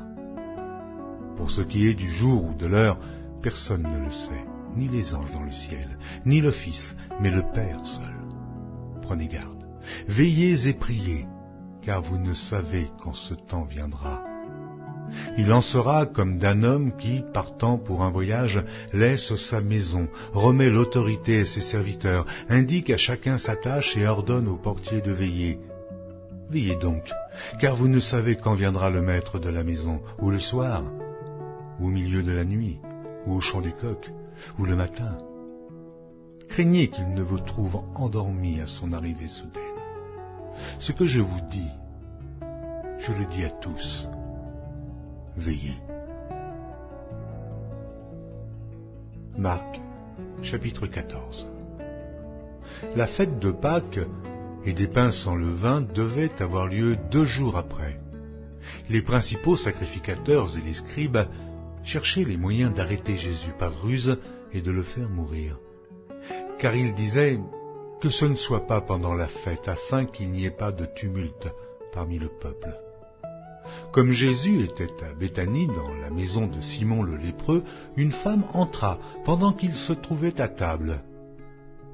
Speaker 1: Pour ce qui est du jour ou de l'heure, personne ne le sait, ni les anges dans le ciel, ni le Fils, mais le Père seul. Prenez garde, veillez et priez, car vous ne savez quand ce temps viendra. Il en sera comme d'un homme qui, partant pour un voyage, laisse sa maison, remet l'autorité à ses serviteurs, indique à chacun sa tâche et ordonne au portier de veiller. Veillez donc, car vous ne savez quand viendra le maître de la maison, ou le soir, ou au milieu de la nuit, ou au chant du coq, ou le matin. Craignez qu'il ne vous trouve endormi à son arrivée soudaine. Ce que je vous dis, je le dis à tous. Veillez. Marc, chapitre 14. La fête de Pâques et des pains sans levain devait avoir lieu 2 jours après. Les principaux sacrificateurs et les scribes cherchaient les moyens d'arrêter Jésus par ruse et de le faire mourir. Car ils disaient que ce ne soit pas pendant la fête, afin qu'il n'y ait pas de tumulte parmi le peuple. Comme Jésus était à Béthanie, dans la maison de Simon le lépreux, une femme entra pendant qu'il se trouvait à table.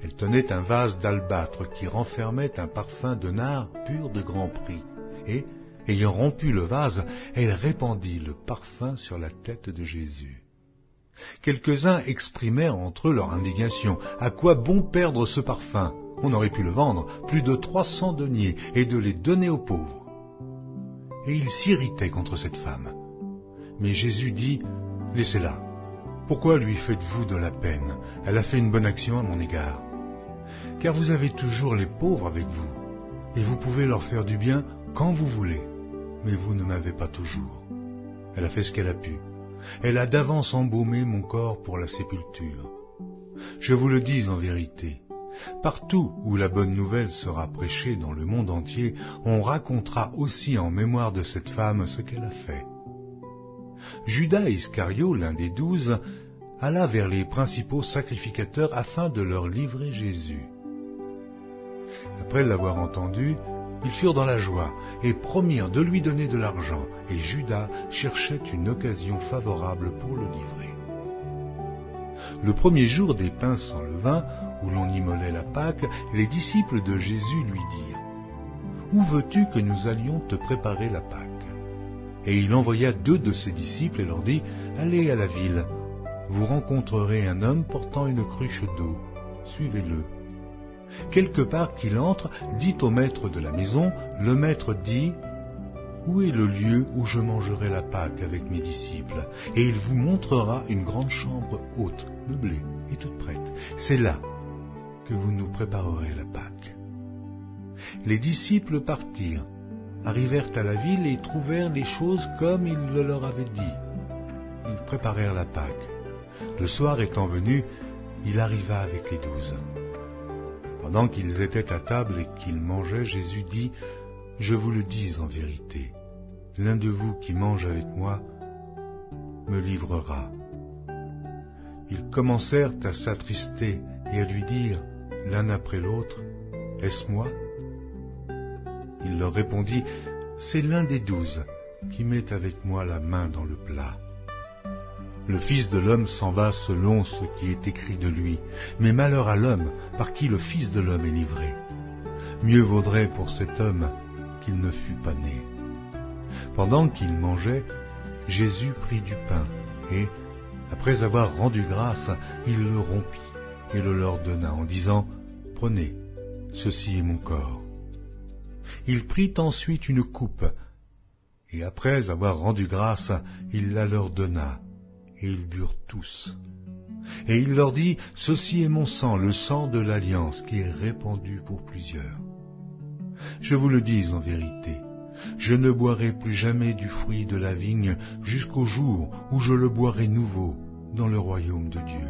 Speaker 1: Elle tenait un vase d'albâtre qui renfermait un parfum de nard pur de grand prix, et, ayant rompu le vase, elle répandit le parfum sur la tête de Jésus. Quelques-uns exprimèrent entre eux leur indignation. À quoi bon perdre ce parfum? On aurait pu le vendre plus de 300 deniers et de les donner aux pauvres. Et ils s'irritaient contre cette femme. Mais Jésus dit, « Laissez-la. Pourquoi lui faites-vous de la peine? Elle a fait une bonne action à mon égard. Car vous avez toujours les pauvres avec vous, et vous pouvez leur faire du bien quand vous voulez, mais vous ne m'avez pas toujours. Elle a fait ce qu'elle a pu. Elle a d'avance embaumé mon corps pour la sépulture. Je vous le dis en vérité, partout où la bonne nouvelle sera prêchée dans le monde entier, on racontera aussi en mémoire de cette femme ce qu'elle a fait. » Judas Iscario, l'un des 12, alla vers les principaux sacrificateurs afin de leur livrer Jésus. Après l'avoir entendu, ils furent dans la joie et promirent de lui donner de l'argent, et Judas cherchait une occasion favorable pour le livrer. Le premier jour des pains sans levain, où l'on immolait la Pâque, les disciples de Jésus lui dirent « Où veux-tu que nous allions te préparer la Pâque ?» Et il envoya 2 de ses disciples et leur dit « Allez à la ville, vous rencontrerez un homme portant une cruche d'eau, suivez-le. Quelque part qu'il entre, dit au maître de la maison, le maître dit « Où est le lieu où je mangerai la Pâque avec mes disciples ?» Et il vous montrera une grande chambre haute, meublée et toute prête. C'est là que vous nous préparerez la Pâque. Les disciples partirent, arrivèrent à la ville et trouvèrent les choses comme il le leur avait dit. Ils préparèrent la Pâque. Le soir étant venu, il arriva avec les 12. Pendant qu'ils étaient à table et qu'ils mangeaient, Jésus dit, « Je vous le dis en vérité, l'un de vous qui mange avec moi me livrera. » Ils commencèrent à s'attrister et à lui dire, l'un après l'autre, « Est-ce moi ?» Il leur répondit, « C'est l'un des 12 qui met avec moi la main dans le plat. Le Fils de l'homme s'en va selon ce qui est écrit de lui, mais malheur à l'homme par qui le Fils de l'homme est livré. Mieux vaudrait pour cet homme qu'il ne fût pas né. » Pendant qu'il mangeait, Jésus prit du pain et, après avoir rendu grâce, il le rompit et le leur donna en disant, « Prenez, ceci est mon corps. » Il prit ensuite une coupe, et après avoir rendu grâce, il la leur donna, et ils burent tous. Et il leur dit, « Ceci est mon sang, le sang de l'alliance, qui est répandu pour plusieurs. Je vous le dis en vérité, je ne boirai plus jamais du fruit de la vigne jusqu'au jour où je le boirai nouveau dans le royaume de Dieu. »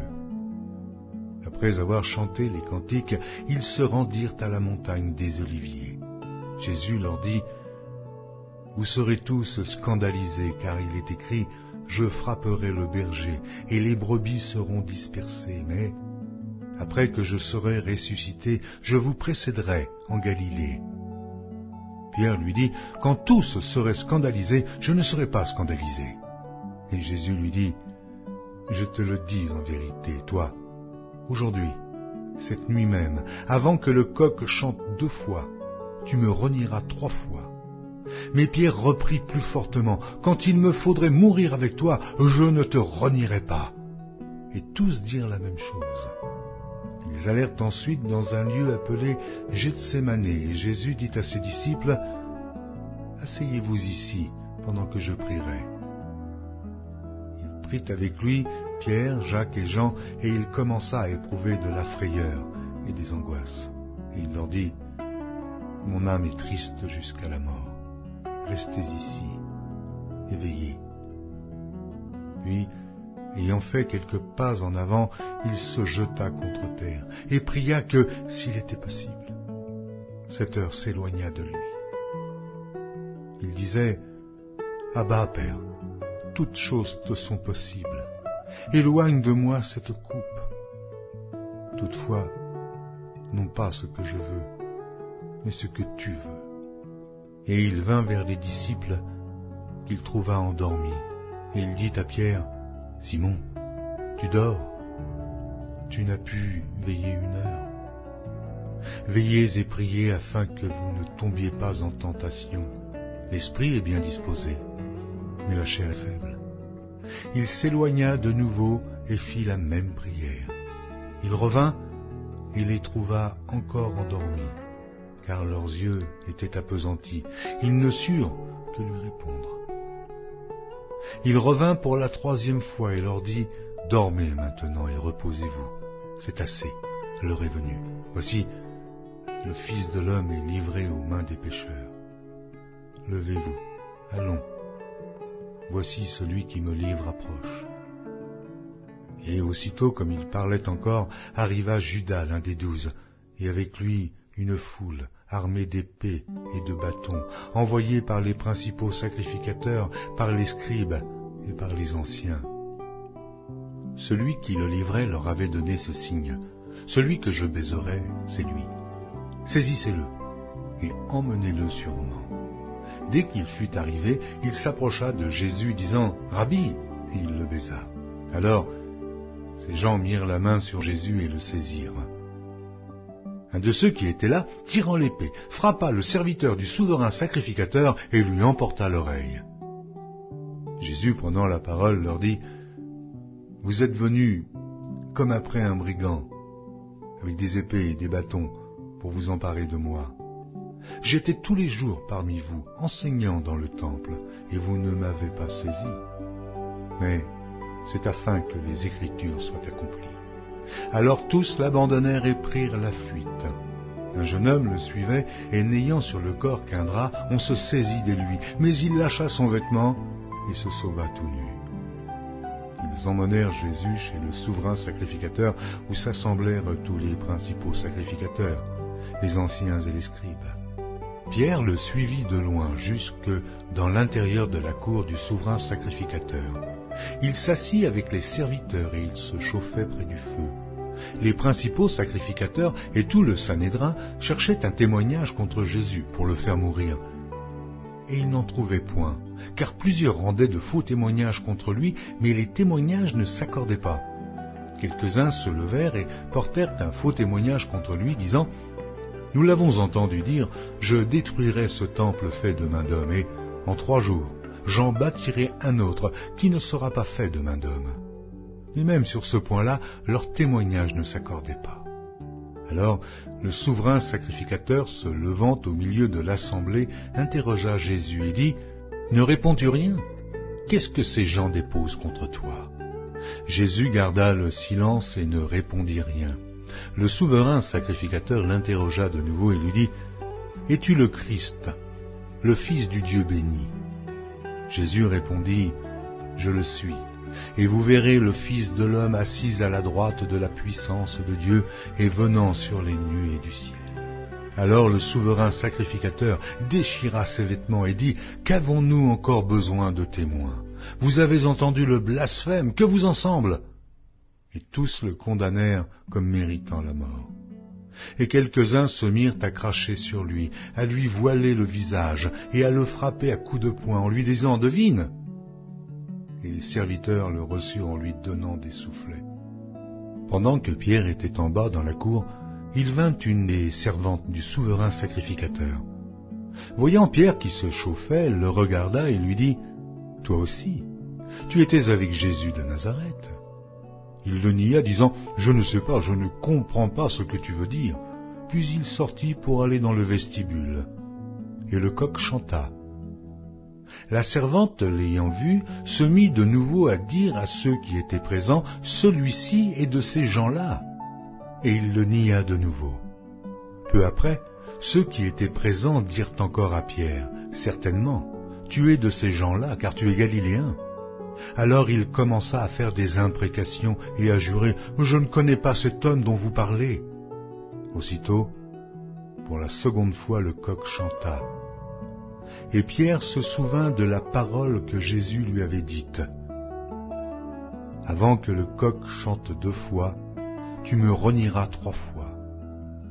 Speaker 1: Après avoir chanté les cantiques, ils se rendirent à la montagne des Oliviers. Jésus leur dit, « Vous serez tous scandalisés, car il est écrit, « Je frapperai le berger, et les brebis seront dispersées, mais, après que je serai ressuscité, je vous précéderai en Galilée. » Pierre lui dit, « Quand tous seraient scandalisés, je ne serai pas scandalisé. » Et Jésus lui dit, « Je te le dis en vérité, toi, aujourd'hui, cette nuit même, avant que le coq chante 2 fois, tu me renieras 3 fois. » Mais Pierre reprit plus fortement, « Quand il me faudrait mourir avec toi, je ne te renierai pas. » Et tous dirent la même chose. Ils allèrent ensuite dans un lieu appelé Gethsémane, et Jésus dit à ses disciples, « Asseyez-vous ici pendant que je prierai. » Il prit avec lui Pierre, Jacques et Jean, et il commença à éprouver de la frayeur et des angoisses. Et il leur dit, « Mon âme est triste jusqu'à la mort. Restez ici et veillez. » Puis, ayant fait quelques pas en avant, il se jeta contre terre et pria que, s'il était possible, cette heure s'éloignât de lui. Il disait, « Abba, Père, toutes choses te sont possibles. Éloigne de moi cette coupe. Toutefois, non pas ce que je veux, mais ce que tu veux. » Et il vint vers les disciples qu'il trouva endormis. Et il dit à Pierre, « Simon, tu dors, tu n'as pu veiller 1 heure. Veillez et priez afin que vous ne tombiez pas en tentation. L'esprit est bien disposé, mais la chair est faible. » Il s'éloigna de nouveau et fit la même prière. Il revint et les trouva encore endormis, car leurs yeux étaient appesantis. Ils ne surent que lui répondre. Il revint pour la 3e fois et leur dit, « Dormez maintenant et reposez-vous. C'est assez, l'heure est venue. Voici, le Fils de l'homme est livré aux mains des pécheurs. Levez-vous, allons. Voici celui qui me livre approche. » Et aussitôt, comme il parlait encore, arriva Judas, l'un des 12, et avec lui une foule, armée d'épées et de bâtons, envoyée par les principaux sacrificateurs, par les scribes et par les anciens. Celui qui le livrait leur avait donné ce signe, « Celui que je baiserai, c'est lui. Saisissez-le et emmenez-le sur moi. » Dès qu'il fut arrivé, il s'approcha de Jésus, disant, « Rabbi !» et il le baisa. Alors, ces gens mirent la main sur Jésus et le saisirent. Un de ceux qui étaient là, tirant l'épée, frappa le serviteur du souverain sacrificateur et lui emporta l'oreille. Jésus, prenant la parole, leur dit, « Vous êtes venus comme après un brigand, avec des épées et des bâtons, pour vous emparer de moi. J'étais tous les jours parmi vous, enseignant dans le temple, et vous ne m'avez pas saisi. Mais c'est afin que les Écritures soient accomplies. » Alors tous l'abandonnèrent et prirent la fuite. Un jeune homme le suivait, et n'ayant sur le corps qu'un drap, on se saisit de lui, mais il lâcha son vêtement et se sauva tout nu. Ils emmenèrent Jésus chez le souverain sacrificateur, où s'assemblèrent tous les principaux sacrificateurs, les anciens et les scribes. Pierre le suivit de loin jusque dans l'intérieur de la cour du souverain sacrificateur. Il s'assit avec les serviteurs et il se chauffait près du feu. Les principaux sacrificateurs et tout le Sanhédrin cherchaient un témoignage contre Jésus pour le faire mourir. Et ils n'en trouvaient point, car plusieurs rendaient de faux témoignages contre lui, mais les témoignages ne s'accordaient pas. Quelques-uns se levèrent et portèrent un faux témoignage contre lui, disant « Nous l'avons entendu dire, je détruirai ce temple fait de main d'homme, et en 3 jours, j'en bâtirai un autre qui ne sera pas fait de main d'homme. » Et même sur ce point-là, leur témoignage ne s'accordait pas. Alors, le souverain sacrificateur, se levant au milieu de l'assemblée, interrogea Jésus et dit, « Ne réponds-tu rien? Qu'est-ce que ces gens déposent contre toi ?» Jésus garda le silence et ne répondit rien. Le souverain sacrificateur l'interrogea de nouveau et lui dit, « Es-tu le Christ, le Fils du Dieu béni ?» Jésus répondit, « Je le suis, et vous verrez le Fils de l'homme assis à la droite de la puissance de Dieu et venant sur les nuées du ciel. » Alors le souverain sacrificateur déchira ses vêtements et dit, « Qu'avons-nous encore besoin de témoins? Vous avez entendu le blasphème, que vous en semble ?» Et tous le condamnèrent comme méritant la mort. Et quelques-uns se mirent à cracher sur lui, à lui voiler le visage et à le frapper à coups de poing en lui disant « Devine !» Et les serviteurs le reçurent en lui donnant des soufflets. Pendant que Pierre était en bas dans la cour, il vint une des servantes du souverain sacrificateur. Voyant Pierre qui se chauffait, le regarda et lui dit « Toi aussi, tu étais avec Jésus de Nazareth. » Il le nia, disant « Je ne sais pas, je ne comprends pas ce que tu veux dire. » Puis il sortit pour aller dans le vestibule. Et le coq chanta. La servante, l'ayant vu, se mit de nouveau à dire à ceux qui étaient présents, « Celui-ci est de ces gens-là. » Et il le nia de nouveau. Peu après, ceux qui étaient présents dirent encore à Pierre, « Certainement, tu es de ces gens-là, car tu es galiléen. » Alors il commença à faire des imprécations et à jurer, « Je ne connais pas cet homme dont vous parlez. » Aussitôt, pour la seconde fois, le coq chanta. Et Pierre se souvint de la parole que Jésus lui avait dite. « Avant que le coq chante 2 fois, tu me renieras 3 fois. »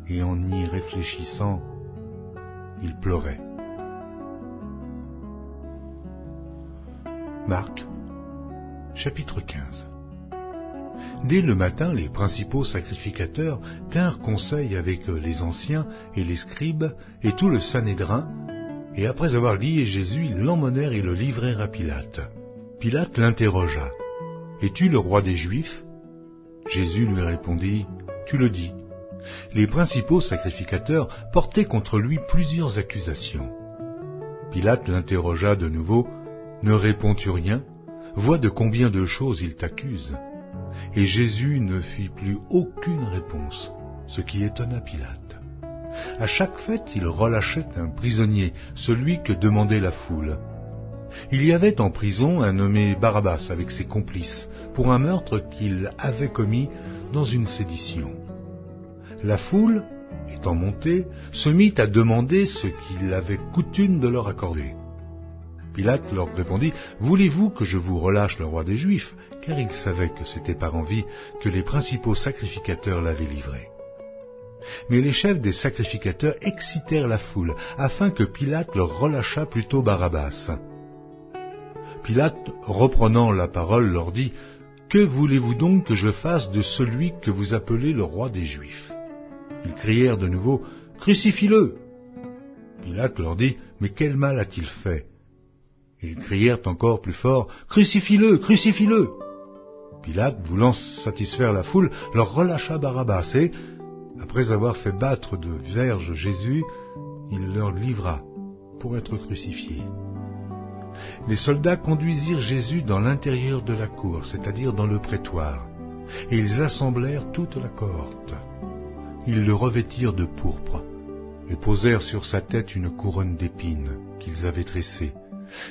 Speaker 1: Et en y réfléchissant, il pleurait. Marc, chapitre 15. Dès le matin, les principaux sacrificateurs tinrent conseil avec les anciens et les scribes et tout le Sanhédrin, et après avoir lié Jésus, ils l'emmenèrent et le livrèrent à Pilate. Pilate l'interrogea. « Es-tu le roi des Juifs ?» Jésus lui répondit, « Tu le dis. » Les principaux sacrificateurs portaient contre lui plusieurs accusations. Pilate l'interrogea de nouveau, « Ne réponds-tu rien ? Vois de combien de choses il t'accuse. » Et Jésus ne fit plus aucune réponse, ce qui étonna Pilate. À chaque fête, il relâchait un prisonnier, celui que demandait la foule. Il y avait en prison un nommé Barabbas avec ses complices, pour un meurtre qu'il avait commis dans une sédition. La foule, étant montée, se mit à demander ce qu'il avait coutume de leur accorder. Pilate leur répondit, « Voulez-vous que je vous relâche le roi des Juifs ?» Car il savait que c'était par envie que les principaux sacrificateurs l'avaient livré. Mais les chefs des sacrificateurs excitèrent la foule, afin que Pilate leur relâchât plutôt Barabbas. Pilate, reprenant la parole, leur dit, « Que voulez-vous donc que je fasse de celui que vous appelez le roi des Juifs ?» Ils crièrent de nouveau, « Crucifie-le » Pilate leur dit, « Mais quel mal a-t-il fait ?» Et ils crièrent encore plus fort, « Crucifie-le, crucifie-le » Pilate, voulant satisfaire la foule, leur relâcha Barabbas et, après avoir fait battre de verges Jésus, il leur livra pour être crucifié. Les soldats conduisirent Jésus dans l'intérieur de la cour, c'est-à-dire dans le prétoire, et ils assemblèrent toute la cohorte. Ils le revêtirent de pourpre et posèrent sur sa tête une couronne d'épines qu'ils avaient tressée.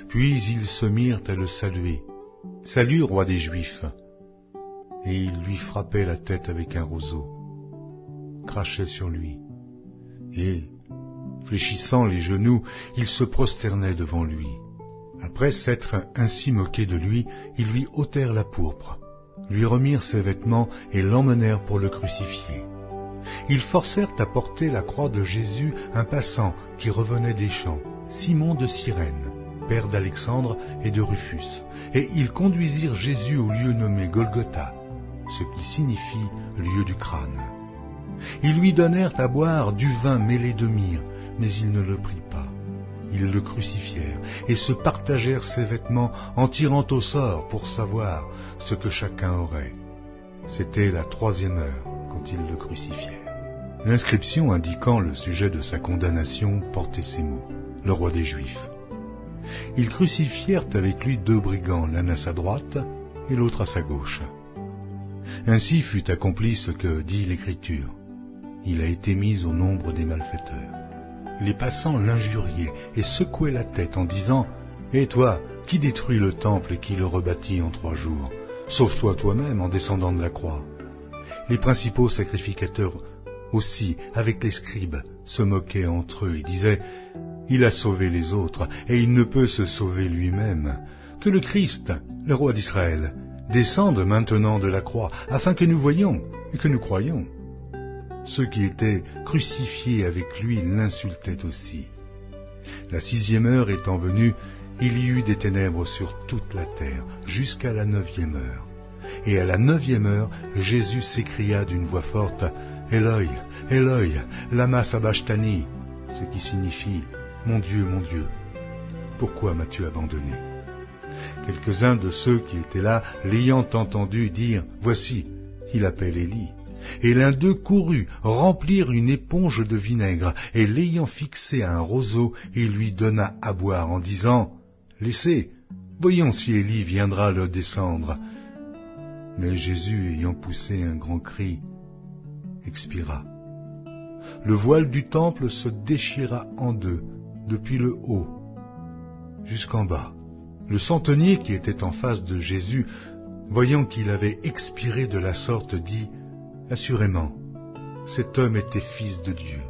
Speaker 1: Puis ils se mirent à le saluer. « Salut, roi des Juifs !» Et ils lui frappaient la tête avec un roseau, crachaient sur lui, et, fléchissant les genoux, ils se prosternaient devant lui. Après s'être ainsi moqués de lui, ils lui ôtèrent la pourpre, lui remirent ses vêtements et l'emmenèrent pour le crucifier. Ils forcèrent à porter la croix de Jésus un passant qui revenait des champs, Simon de Cyrène, père d'Alexandre et de Rufus, et ils conduisirent Jésus au lieu nommé Golgotha, ce qui signifie lieu du crâne. Ils lui donnèrent à boire du vin mêlé de myrrhe, mais il ne le prit pas. Ils le crucifièrent et se partagèrent ses vêtements en tirant au sort pour savoir ce que chacun aurait. C'était la 3e heure quand ils le crucifièrent. L'inscription indiquant le sujet de sa condamnation portait ces mots, « Le roi des Juifs ». Ils crucifièrent avec lui 2 brigands, l'un à sa droite et l'autre à sa gauche. Ainsi fut accompli ce que dit l'Écriture. Il a été mis au nombre des malfaiteurs. Les passants l'injuriaient et secouaient la tête en disant, « Et toi, qui détruis le temple et qui le rebâtit en 3 jours? Sauve-toi toi-même en descendant de la croix. » Les principaux sacrificateurs aussi, avec les scribes, se moquaient entre eux et disaient, « Il a sauvé les autres, et il ne peut se sauver lui-même. Que le Christ, le roi d'Israël, descende maintenant de la croix, afin que nous voyions et que nous croyions. » Ceux qui étaient crucifiés avec lui l'insultaient aussi. La 6e heure étant venue, il y eut des ténèbres sur toute la terre, jusqu'à la 9e heure. Et à la 9e heure, Jésus s'écria d'une voix forte, « Eloi, Eloi, lama sabachthani » ce qui signifie « Mon Dieu, pourquoi m'as-tu abandonné ?» Quelques-uns de ceux qui étaient là, l'ayant entendu dire, « Voici, il appelle Élie. » Et l'un d'eux courut remplir une éponge de vinaigre, et l'ayant fixé à un roseau, il lui donna à boire en disant, « « Laissez, voyons si Élie viendra le descendre. » Mais Jésus, ayant poussé un grand cri, expira. Le voile du temple se déchira en deux, depuis le haut jusqu'en bas. Le centenier qui était en face de Jésus, voyant qu'il avait expiré de la sorte, dit « Assurément, cet homme était fils de Dieu. »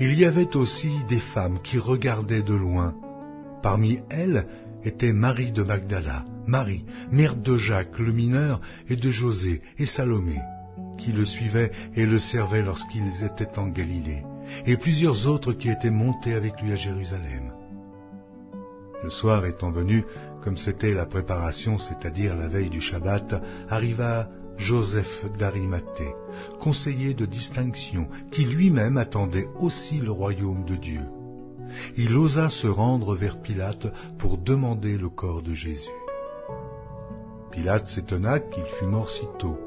Speaker 1: Il y avait aussi des femmes qui regardaient de loin. Parmi elles était Marie de Magdala, Marie, mère de Jacques le mineur, et de José et Salomé, qui le suivaient et le servaient lorsqu'ils étaient en Galilée, et plusieurs autres qui étaient montés avec lui à Jérusalem. Le soir étant venu, comme c'était la préparation, c'est-à-dire la veille du Shabbat, arriva Joseph d'Arimathée, conseiller de distinction, qui lui-même attendait aussi le royaume de Dieu. Il osa se rendre vers Pilate pour demander le corps de Jésus. Pilate s'étonna qu'il fût mort si tôt,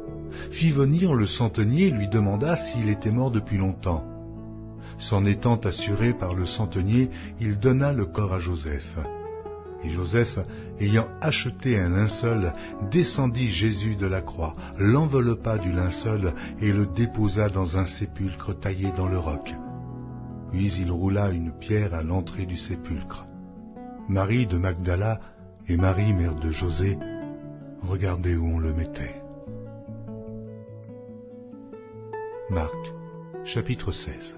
Speaker 1: fit venir le centenier et lui demanda s'il était mort depuis longtemps. S'en étant assuré par le centenier, il donna le corps à Joseph. Et Joseph, ayant acheté un linceul, descendit Jésus de la croix, l'enveloppa du linceul et le déposa dans un sépulcre taillé dans le roc. Puis il roula une pierre à l'entrée du sépulcre. Marie de Magdala et Marie, mère de José, regardaient où on le mettait. Marc, chapitre 16.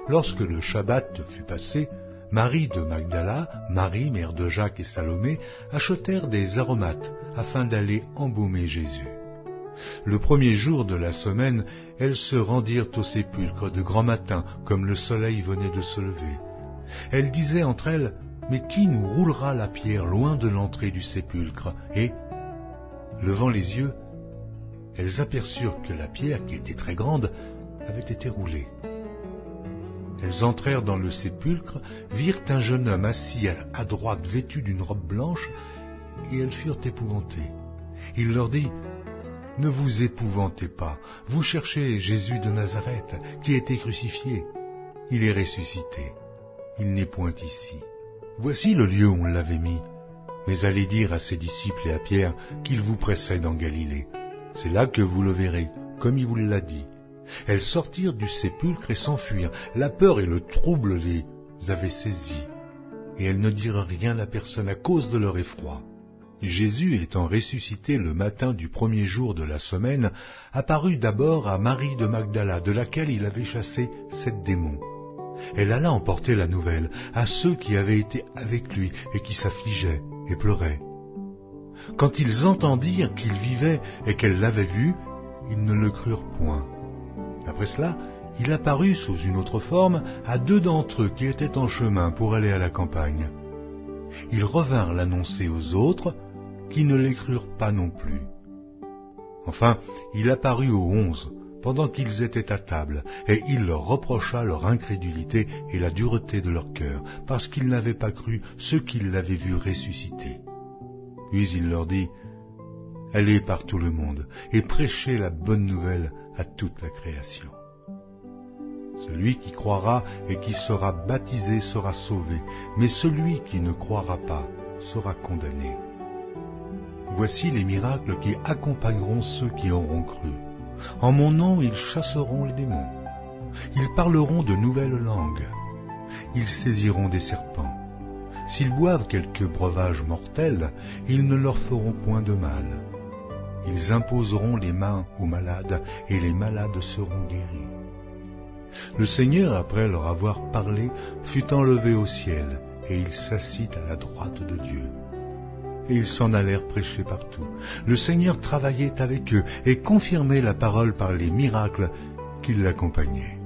Speaker 1: Lorsque le Shabbat fut passé, Marie de Magdala, Marie, mère de Jacques et Salomé, achetèrent des aromates afin d'aller embaumer Jésus. Le premier jour de la semaine, elles se rendirent au sépulcre de grand matin, comme le soleil venait de se lever. Elles disaient entre elles, « Mais qui nous roulera la pierre loin de l'entrée du sépulcre ?» Et, levant les yeux, elles aperçurent que la pierre, qui était très grande, avait été roulée. Elles entrèrent dans le sépulcre, virent un jeune homme assis à droite vêtu d'une robe blanche, et elles furent épouvantées. Il leur dit, « Ne vous épouvantez pas, vous cherchez Jésus de Nazareth, qui a été crucifié. Il est ressuscité, il n'est point ici. Voici le lieu où on l'avait mis. Mais allez dire à ses disciples et à Pierre qu'il vous précède en Galilée. C'est là que vous le verrez, comme il vous l'a dit. » Elles sortirent du sépulcre et s'enfuirent. La peur et le trouble les avaient saisies, et elles ne dirent rien à personne à cause de leur effroi. Jésus, étant ressuscité le matin du premier jour de la semaine, apparut d'abord à Marie de Magdala, de laquelle il avait chassé 7 démons. Elle alla emporter la nouvelle à ceux qui avaient été avec lui et qui s'affligeaient et pleuraient. Quand ils entendirent qu'il vivait et qu'elle l'avait vu, ils ne le crurent point. Après cela, il apparut sous une autre forme à 2 d'entre eux qui étaient en chemin pour aller à la campagne. Ils revinrent l'annoncer aux autres, qui ne les crurent pas non plus. Enfin, il apparut aux 11, pendant qu'ils étaient à table, et il leur reprocha leur incrédulité et la dureté de leur cœur, parce qu'ils n'avaient pas cru ceux qui l'avaient vu ressusciter. Puis il leur dit, « Allez par tout le monde, et prêchez la bonne nouvelle à toute la création. Celui qui croira et qui sera baptisé sera sauvé, mais celui qui ne croira pas sera condamné. Voici les miracles qui accompagneront ceux qui auront cru. En mon nom, ils chasseront les démons. Ils parleront de nouvelles langues. Ils saisiront des serpents. S'ils boivent quelque breuvage mortel, ils ne leur feront point de mal. Ils imposeront les mains aux malades, et les malades seront guéris. » Le Seigneur, après leur avoir parlé, fut enlevé au ciel, et il s'assit à la droite de Dieu. Et ils s'en allèrent prêcher partout. Le Seigneur travaillait avec eux, et confirmait la parole par les miracles qui l'accompagnaient.